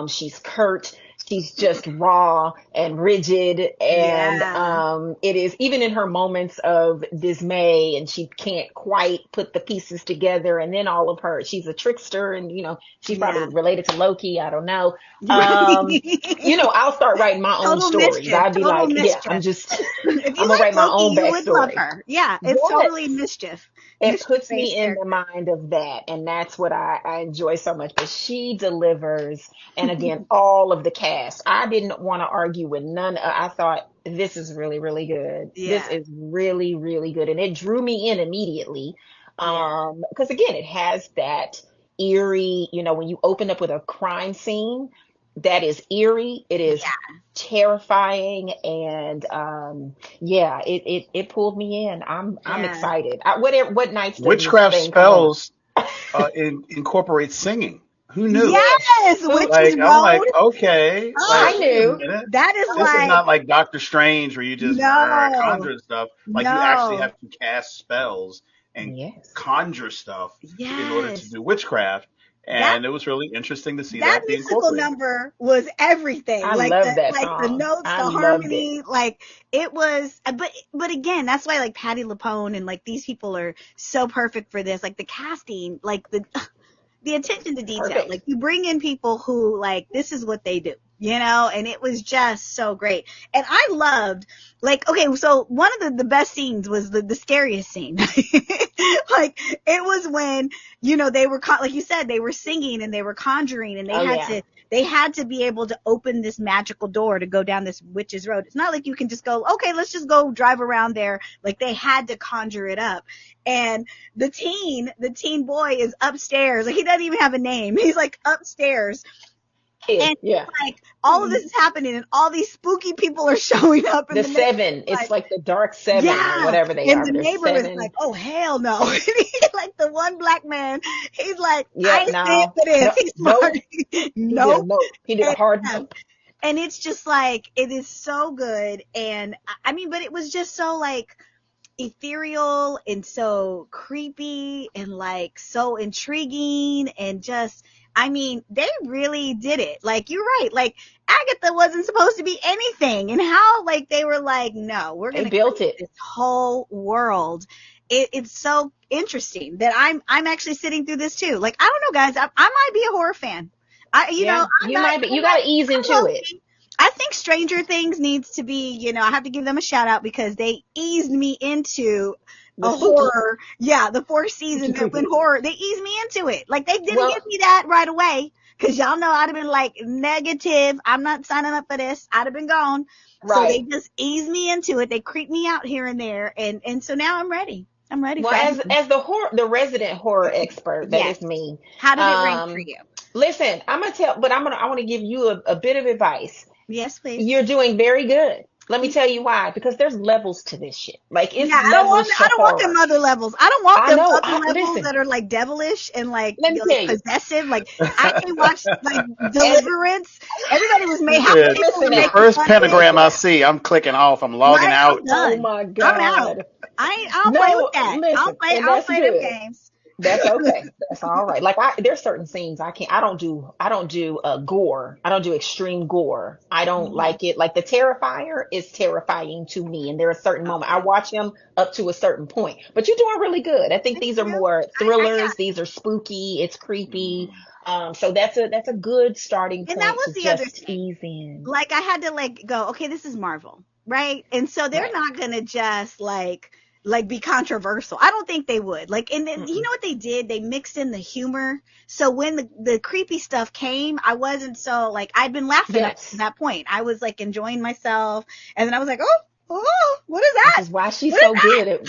She's curt. she's just raw and rigid, and it is even in her moments of dismay, and she can't quite put the pieces together, and then all of her, she's a trickster, and she's probably related to Loki, I don't know. I'll start writing my own stories. I'd be like, mischief. I'm if you gonna write my own backstory. You would love her. Yeah, it's totally mischief. It puts me in the mind of that, and that's what I enjoy so much. But she delivers, and again, all of the cast. I didn't want to argue with none. I thought this is really, really good. Yeah. This is really, really good, and it drew me in immediately. Because again, it has that eerie. When you open up with a crime scene, that is eerie. It is terrifying, and it pulled me in. I'm excited. What nights? Witchcraft spells incorporate singing. Who knew? Yes, I'm like, okay. I knew. That is this is not like Doctor Strange where you just conjure stuff. Like you actually have to cast spells and conjure stuff in order to do witchcraft. And it was really interesting to see that being musical number was everything. I love that song. Like the notes, the harmony, like it was. But again, that's why like Patti LuPone and like these people are so perfect for this. Like the casting, like the attention to detail. Perfect. Like you bring in people who like this is what they do. And it was just so great. And I loved, like, okay, so one of the best scenes was the scariest scene. Like, it was when, they were, like you said, they were singing and they were conjuring, and they had to be able to open this magical door to go down this witch's road. It's not like you can just go, okay, let's just go drive around there. Like, they had to conjure it up. And the teen boy is upstairs. Like, he doesn't even have a name. He's like upstairs. And like all of this is happening, and all these spooky people are showing up. The seven, it's like the dark seven or whatever they are. And the neighbor was like, "Oh hell no!" Like the one black man, he's like, "I ain't stand for this." He's smart. No, he did a hard no. And it's just like it is so good, and I mean, but it was just so like ethereal and so creepy and like so intriguing and just. I mean, they really did it. Like, you're right. Like, Agatha wasn't supposed to be anything. And how, like, they were like, no, we're going to build this whole world. It's so interesting that I'm actually sitting through this too. Like, I don't know, guys. I might be a horror fan. You got to ease into it. I think Stranger Things needs to be, I have to give them a shout out because they eased me into a horror. Yeah, the 4th season when horror, they eased me into it. Like they didn't give me that right away because y'all know I'd have been like negative. I'm not signing up for this. I'd have been gone. Right. So they just eased me into it. They creep me out here and there, and so now I'm ready. I'm ready. Well, as the resident horror expert, that is me. How did it rank for you? Listen, I want to give you a bit of advice. Yes, please. You're doing very good. Let me tell you why. Because there's levels to this shit. Like it's I don't want them other levels. I don't want them other levels that are like devilish and like possessive. Like I can watch like Deliverance. Everybody was made happy. The first pentagram I see, I'm clicking off. I'm logging out. Oh my God. I'm out. I don't play with that. Listen, I don't play them games. That's okay. That's all right. Like there's certain scenes I don't do gore. I don't do extreme gore. I don't like it. Like the Terrifier is terrifying to me. And there are certain moments I watch them up to a certain point, but you're doing really good. I think these are more thrillers. These are spooky. It's creepy. So that's a good starting point. And that was the other ease in. Like I had to like go, okay, this is Marvel, right? And so they're not going to just like be controversial. I don't think they would. Like, and then, you know what they did? They mixed in the humor. So when the creepy stuff came, I wasn't so like, I'd been laughing at that point. I was like enjoying myself. And then I was like, oh, what is that? This is why she's so good at,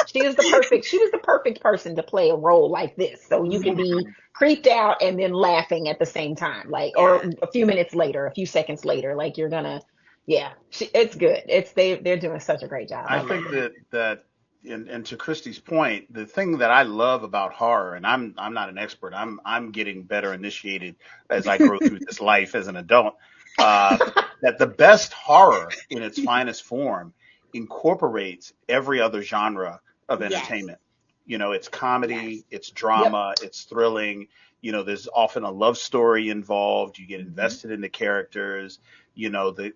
she was the perfect person to play a role like this. So you can be creeped out and then laughing at the same time. Like, or a few minutes later, a few seconds later, like you're gonna, it's good. They're doing such a great job. I think that and to Christi's point, the thing that I love about horror, and I'm not an expert. I'm getting better initiated as I grow through this life as an adult. That the best horror in its finest form incorporates every other genre of entertainment. You know, it's comedy, it's drama, it's thrilling. You know, there's often a love story involved. You get invested in the characters. You know, the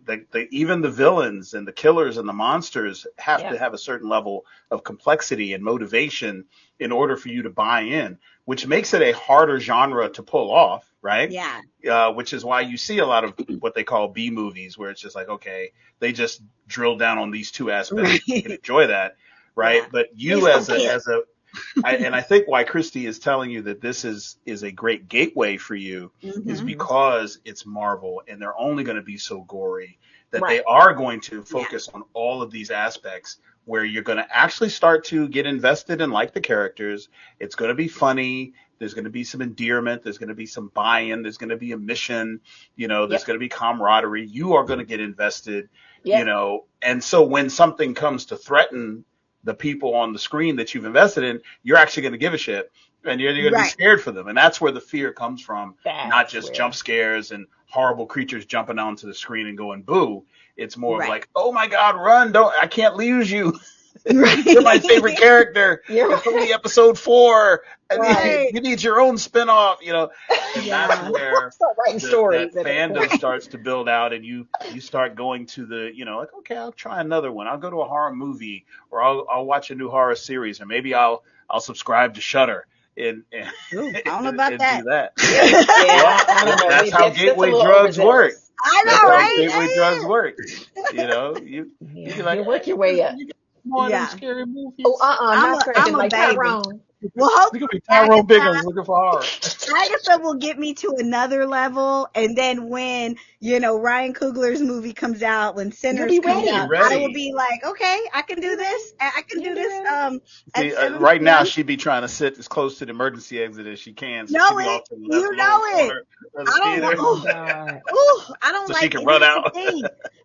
even the villains and the killers and the monsters have to have a certain level of complexity and motivation in order for you to buy in, which makes it a harder genre to pull off, right? Yeah. Which is why you see a lot of what they call B movies, where it's just like, okay, they just drill down on these two aspects. You can enjoy that, right? Yeah. But you and I think why Christi is telling you that this is a great gateway for you is because it's Marvel and they're only going to be so gory that they are going to focus on all of these aspects where you're going to actually start to get invested and like the characters. It's going to be funny. There's going to be some endearment. There's going to be some buy-in. There's going to be a mission. You know, there's going to be camaraderie. You are going to get invested, you know. And so when something comes to threaten the people on the screen that you've invested in, you're actually going to give a shit and you're going to be scared for them. And that's where the fear comes from, not just jump scares and horrible creatures jumping onto the screen and going boo. It's more of like, oh my God, run. I can't lose you. You're my favorite character. It's only episode 4. You need your own spinoff, you know. And that's where that fandom starts to build out, and you start going to the, you know, like, okay, I'll try another one. I'll go to a horror movie, or I'll watch a new horror series, or maybe I'll subscribe to Shudder. And I don't know about that. Do that. That's how gateway drugs work. I know, right? Gateway drugs work. You know, you like, work your way up. Scary movies. I'm a baby. Tyrone. Well, you could be Tyrone Biggins looking for horror. Agatha will get me to another level, and then when, you know, Ryan Coogler's movie comes out, when Sinners comes out, I will be like, okay, I can do this. I can do this. See, right now she'd be trying to sit as close to the emergency exit as she can. So you know it. I don't like. She can run out.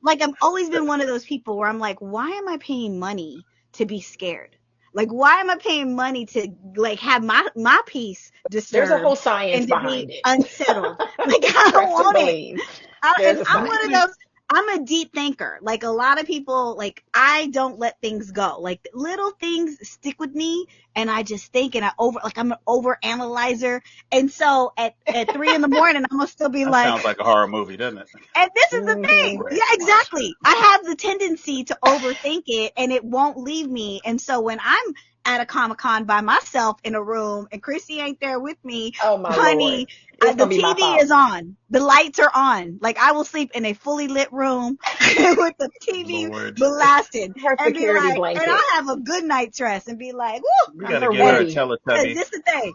Like, I've always been one of those people where I'm like, why am I paying money to be scared? Like, why am I paying money to, like, have my peace disturbed? There's a whole science and behind it. Unsettled. Like, I don't want it. I'm one of those. I'm a deep thinker. Like, a lot of people, like, I don't let things go. Like, little things stick with me, and I just think, and I'm an over analyzer. And so at 3 a.m, I'm gonna still be like, sounds like a horror movie, doesn't it? And this is the thing. Right. Yeah, exactly. I have the tendency to overthink it, and it won't leave me. And so when I'm at a Comic-Con by myself in a room and Christi ain't there with me, honey, the TV is on. The lights are on. Like, I will sleep in a fully lit room with the TV blasted. And be like, and I'll have a good night's rest and be like, woo, we gotta get her a Teletubby. This is the thing.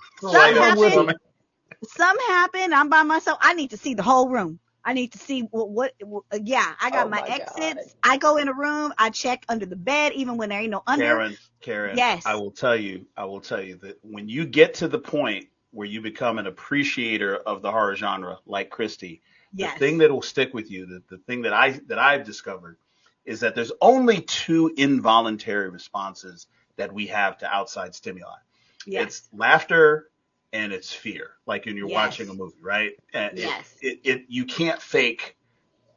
Some happen. I'm by myself. I need to see the whole room. I need to see I got my exits. God. I go in a room. I check under the bed, even when there ain't no under. Karen. Yes. I will tell you that when you get to the point where you become an appreciator of the horror genre, like Christi, the thing that will stick with you, the thing that I've discovered, is that there's only 2 involuntary responses that we have to outside stimuli. Yes. It's laughter and it's fear, like when you're watching a movie, right? And you can't fake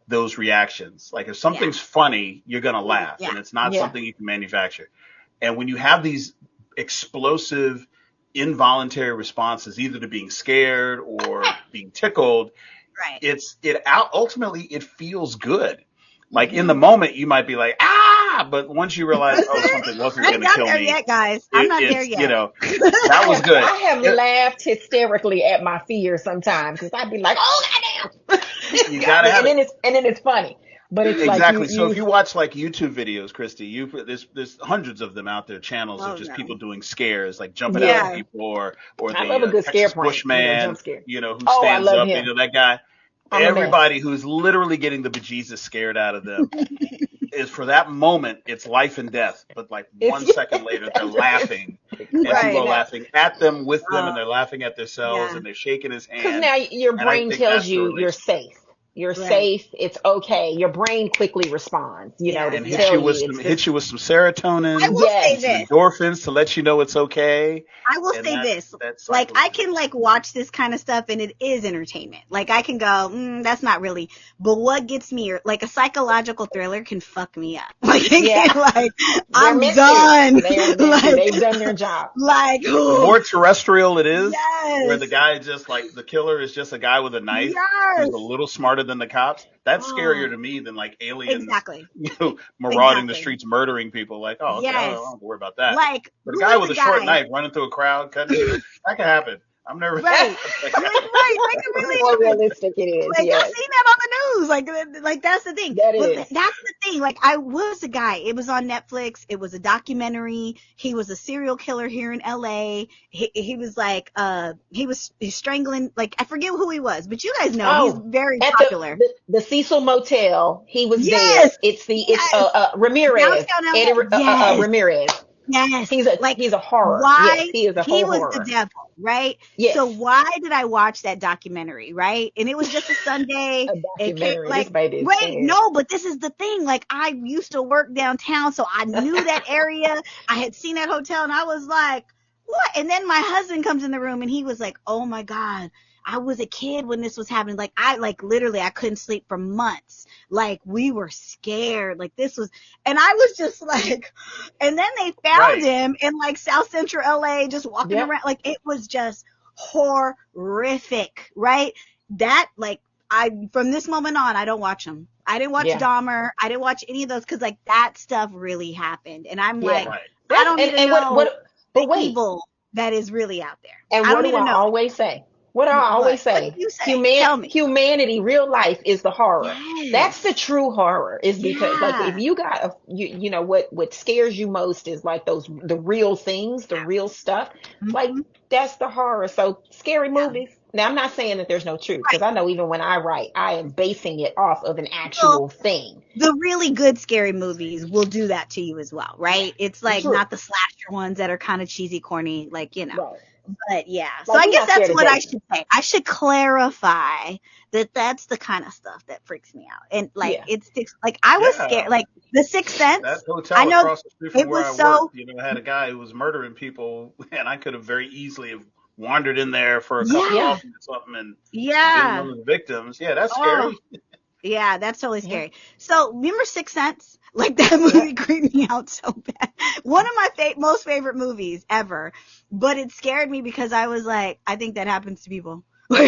those reactions. Like, if something's funny, you're going to laugh, and it's not something you can manufacture. And when you have these explosive, involuntary responses, either to being scared or being tickled, ultimately it feels good. Like, in the moment, you might be like, but once you realize, something wasn't going to kill me. I'm not there yet, guys. I'm not there yet. You know, that was good. I have laughed hysterically at my fear sometimes, because I'd be like, oh, goddamn. You got to have it. And then it's funny. But it's exactly. So if you watch like YouTube videos, Christi, there's hundreds of them out there, channels of just people doing scares, like jumping out of people, or I love a good scare Bushman, who stands up, that guy. Everybody who's literally getting the bejesus scared out of them is, for that moment, it's life and death. But like 1 second later, they're laughing, and people are laughing at them, with them, and they're laughing at themselves, and they're shaking his hand. Because now your brain tells you you're safe. You're safe. It's okay. Your brain quickly responds, to and tell you. Hit you with some serotonin. I will say some endorphins to let you know it's okay. I will say this. Like, I can watch this kind of stuff and it is entertainment. Like, I can go, that's not really. But what gets me, like, a psychological thriller can fuck me up. Like, I'm done. They've done their job. Like, the more terrestrial it is, where the guy just the killer is just a guy with a knife who's a little smarter than the cops. That's scarier to me than aliens, marauding the streets, murdering people. Like, I don't worry about that. Like, but a guy with a short knife running through a crowd, cutting that can happen. I'm never right. Like, really more realistic it is. Like, I've seen that on the news. Like that's the thing. That's the thing. Like, I was a guy. It was on Netflix. It was a documentary. He was a serial killer here in LA. He was he's strangling. Like, I forget who he was, but you guys know he's very popular. The Cecil Motel. He was there. It's Ramirez. Eddie Ramirez. Yes. He's a horror. Why? Yes, he is a he whole was horror. The devil, right? Yes. So why did I watch that documentary, right? And it was just a Sunday. No, but this is the thing. Like, I used to work downtown, so I knew that area. I had seen that hotel, and I was like, what? And then my husband comes in the room, and he was like, oh my God, I was a kid when this was happening. Like, literally, I couldn't sleep for months. Like, we were scared. Like, this was, and I was just like, and then they found him in South Central LA, just walking around. Like, it was just horrific, right? That, from this moment on, I don't watch them. I didn't watch Dahmer. I didn't watch any of those because, that stuff really happened. And I'm I don't need to know the evil that is really out there. And what do I always say? What do I always say? Humanity, real life is the horror. Yes. That's the true horror. Is because if you got what scares you most is the real things, the real stuff. Mm-hmm. That's the horror. So scary movies. Now, I'm not saying that there's no truth, because I know even when I write, I am basing it off of an actual thing. The really good scary movies will do that to you as well, right? It's not the slasher ones that are kind of cheesy, corny, Right. But so I guess that's what I should say. I should clarify that that's the kind of stuff that freaks me out. And it's I was scared. Like, The Sixth Sense. That hotel across the street from where I worked, had a guy who was murdering people, and I could have very easily have wandered in there for a cup of coffee or something, and been one of the victims. Yeah, that's scary. Yeah, that's totally scary. So remember Sixth Sense? Like, that movie creeped me out so bad. One of my most favorite movies ever. But it scared me because I was like, I think that happens to people. That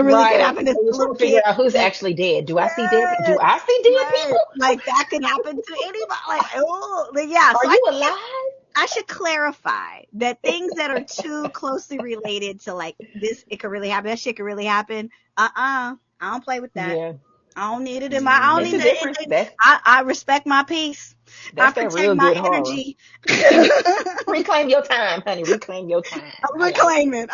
really could happen to little kids. Figure out who's actually dead. Do I see dead? Do I see dead people? Like, that could happen to anybody. Are you alive? I should clarify that things that are too closely related to this, it could really happen. That shit could really happen. I don't play with that. Yeah. I don't need it in my. I don't need it. I respect my peace. I protect my energy. Reclaim your time, honey. Reclaim your time. I reclaim it.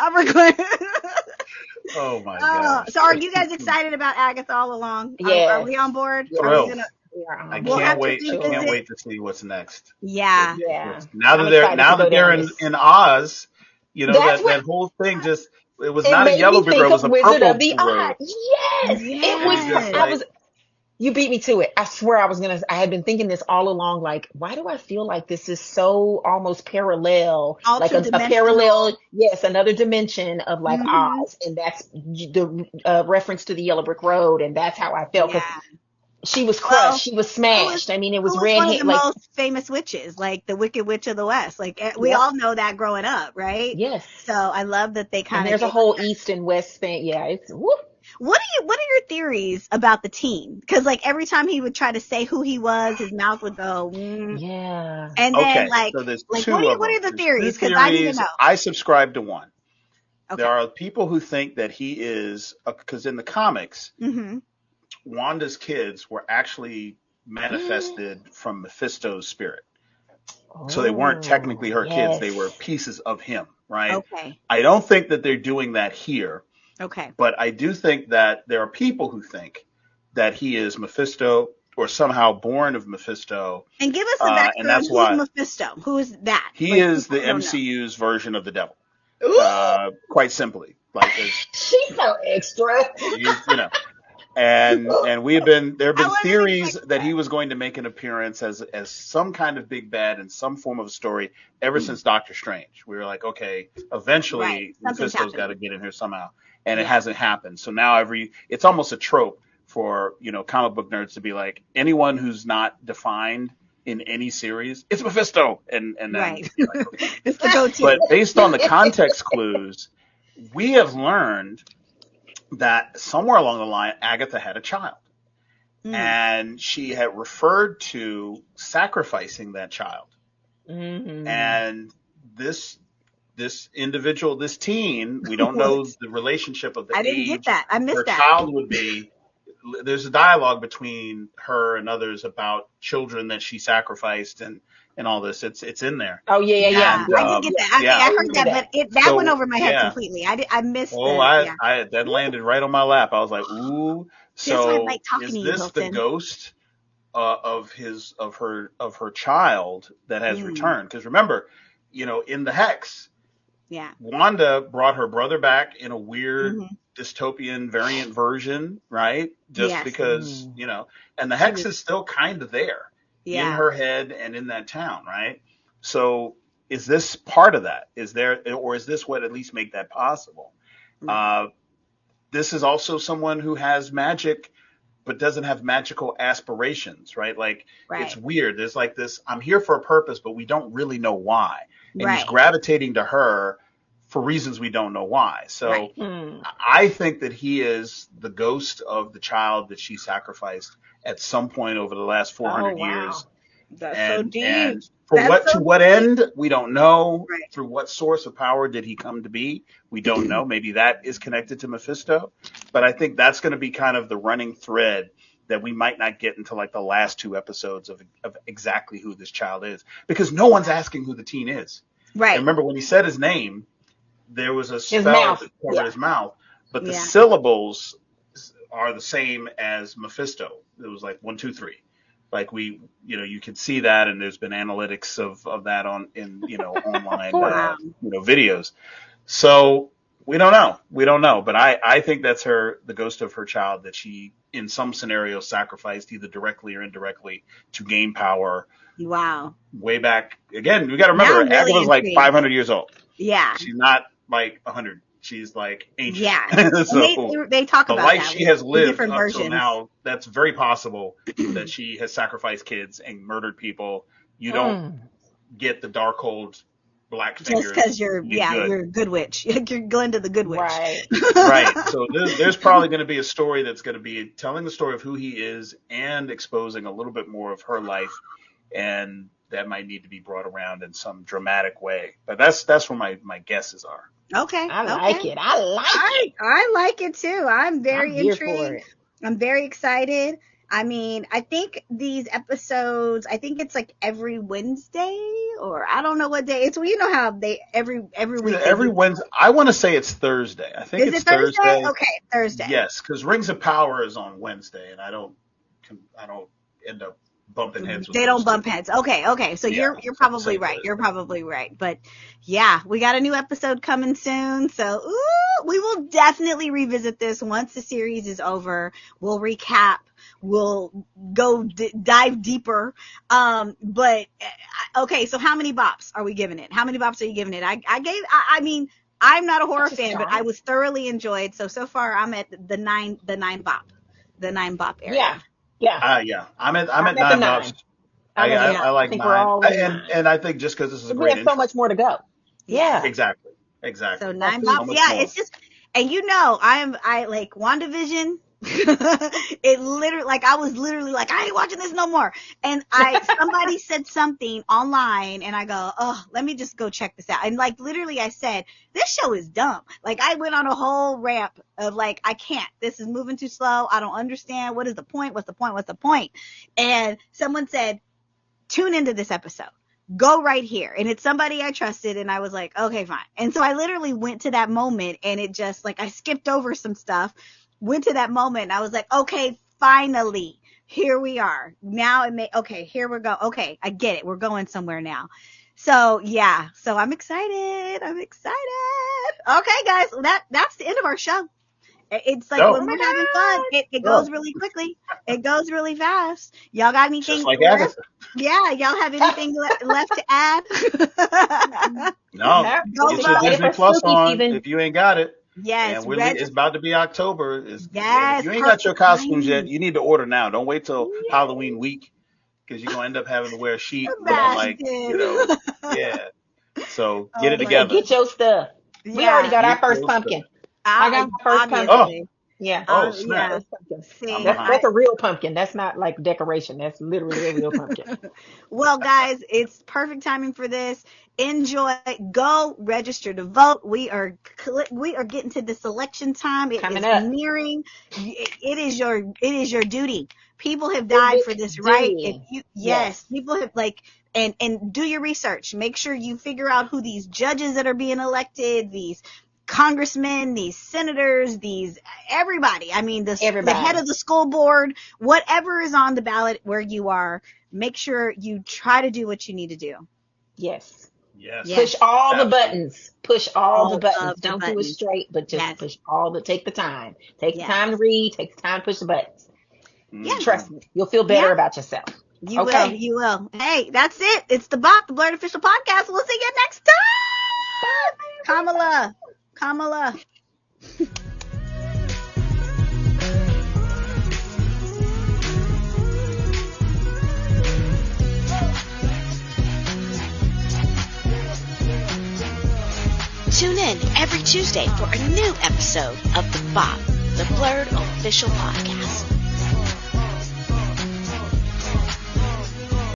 Oh my God. So are you guys excited about Agatha all along? Yeah. Are we on board? I can't wait. I can't wait to see what's next. Yeah. Now that they're in Oz, that whole thing just. It was not a yellow brick road. It was a Wizard purple of the road. Yes. It was. You beat me to it. I swear I had been thinking this all along. Like, why do I feel like this is so almost parallel? Like a parallel, another dimension of Oz. And that's the reference to the yellow brick road. And that's how I felt. Because she was crushed. She was smashed. It was red. One of the most famous witches, like the Wicked Witch of the West. We all know that growing up, right? Yes. So I love that they kind of. There's a whole East and West thing. Yeah, it's whoop. What are your theories about the teen? Because every time he would try to say who he was, his mouth would go. Yeah. And then so there's two what are the theories? Because I need to know. I subscribe to one. Okay. There are people who think that he is because in the comics. Mm-hmm. Wanda's kids were actually manifested from Mephisto's spirit. So they weren't technically her kids. They were pieces of him, right? Okay. I don't think that they're doing that here. Okay. But I do think that there are people who think that he is Mephisto or somehow born of Mephisto. And give us the background. And that's why Mephisto? Who is that? He is the MCU's version of the devil. Quite simply. She's so extra. And there have been theories that he was going to make an appearance as some kind of big bad in some form of a story ever since Doctor Strange. We were like, okay, eventually Mephisto's got to get in here somehow, and it hasn't happened. So now it's almost a trope for comic book nerds to be like, anyone who's not defined in any series, it's Mephisto, and then Right. like, okay. It's the go-to. But based on the context clues, we have learned that somewhere along the line, Agatha had a child. And she had referred to sacrificing that child. Mm-hmm. And this individual, this teen, we don't know the relationship of the age. I didn't get that. I missed her that. Child would be. There's a dialogue between her and others about children that she sacrificed and all this. It's in there. Oh yeah. I did get that. I heard that, but that went over my head completely. I missed. That landed right on my lap. I was like, ooh. So is this the ghost of her child that has returned? Because remember, in the Hex, Wanda brought her brother back in a weird dystopian variant version, right? Just because, and the Hex is still kind of there in her head and in that town, right? So is this part of that? Is this what at least make that possible? This is also someone who has magic, but doesn't have magical aspirations, right? It's weird. There's like this, I'm here for a purpose, but we don't really know why. And he's gravitating to her for reasons we don't know why. So I think that he is the ghost of the child that she sacrificed at some point over the last 400 years. That's so deep. And to what end, we don't know. Right. Through what source of power did he come to be? We don't know. Maybe that is connected to Mephisto. But I think that's going to be kind of the running thread that we might not get until like the last 2 episodes of exactly who this child is. Because no one's asking who the teen is. Right. And remember, when he said his name, there was a spell that covered his mouth. But the syllables are the same as Mephisto. It was like 1, 2, 3. Like you can see that, and there's been analytics of that in online videos. So we don't know. But I think that's the ghost of her child that she in some scenarios sacrificed either directly or indirectly to gain power. Wow. Way back again, we got to remember Agatha's like 500 years old. Yeah. She's not like 100. She's like ancient. Yeah. So they talk about the life that she has lived different up versions. till now. That's very possible that she has sacrificed kids and murdered people. You don't get the Darkhold black fingers just because you're a good witch. You're Glenda the Good Witch. Right. Right. So there's probably going to be a story that's going to be telling the story of who he is and exposing a little bit more of her life, and that might need to be brought around in some dramatic way. But that's where my guesses are. Okay. I like it. I like it too. I'm very intrigued. I'm very excited. I mean, I think these episodes, I think it's like every Wednesday, or I don't know what day. It's how they every week. Every Wednesday. I want to say it's Thursday. I think it's Thursday. Okay, Thursday. Yes, because Rings of Power is on Wednesday, and I don't end up bumping heads with they don't bump heads. Okay. So you're probably right. You're probably right. But yeah, we got a new episode coming soon. So we will definitely revisit this once the series is over. We'll recap. We'll go dive deeper. But okay, so how many bops are we giving it? How many bops are you giving it? I mean, I'm not a horror fan, but I was thoroughly enjoyed. So far I'm at the nine bop area. Yeah. I'm at 9 bops. I like 9. And I think just because this is a great we have so much more to go. Yeah. Exactly. So 9 bops. It's just, and I like WandaVision. It literally, I was literally like, I ain't watching this no more. And somebody said something online, and I go, oh, let me just go check this out. And literally I said, this show is dumb. I went on a whole rant of I can't, this is moving too slow. I don't understand. What is the point? What's the point? And someone said, tune into this episode. Go right here. And it's somebody I trusted, and I was like, okay, fine. And so I literally went to that moment, and it just I skipped over some stuff. Went to that moment, and I was like, okay, finally, here we are. Now here we go. Okay, I get it. We're going somewhere now. So yeah, I'm excited. Okay, guys, that's the end of our show. It's like when we're having fun, it goes really quickly. It goes really fast. Y'all got anything Just like left? Agatha. Yeah, y'all have anything left to add? No, Go get your Disney Plus on if you ain't got it. Yes, And it's about to be October. Yes, if you ain't got your costumes timing. yet, you need to order now. Don't wait till Halloween week because you're gonna end up having to wear a sheet looking like, yeah. So get it together. Get your stuff. Yeah. We already got our first pumpkin. I got my first pumpkin. Yeah. Oh, snap. Yeah. That's a real pumpkin. That's not like decoration. That's literally a real pumpkin. Well, guys, it's perfect timing for this. Enjoy. Go register to vote. We are getting to this election time. It Coming is up. nearing. It is your duty. People have died for this, right? Yes, people have and do your research. Make sure you figure out who these judges that are being elected, these congressmen, these senators, everybody. I mean, the head of the school board, whatever is on the ballot where you are, make sure you try to do what you need to do. Yes. Push all the buttons. Push all the buttons. Don't do it buttons. straight, but just push take the time. Take the time to read. Take the time to push the buttons. Yeah. Trust me. You'll feel better about yourself. You will. Hey, that's it. It's the BOP, the Blurred Official Podcast. We'll see you next time. Bye. Kamala. Tune in every Tuesday for a new episode of the BOP, the Blurred Official Podcast.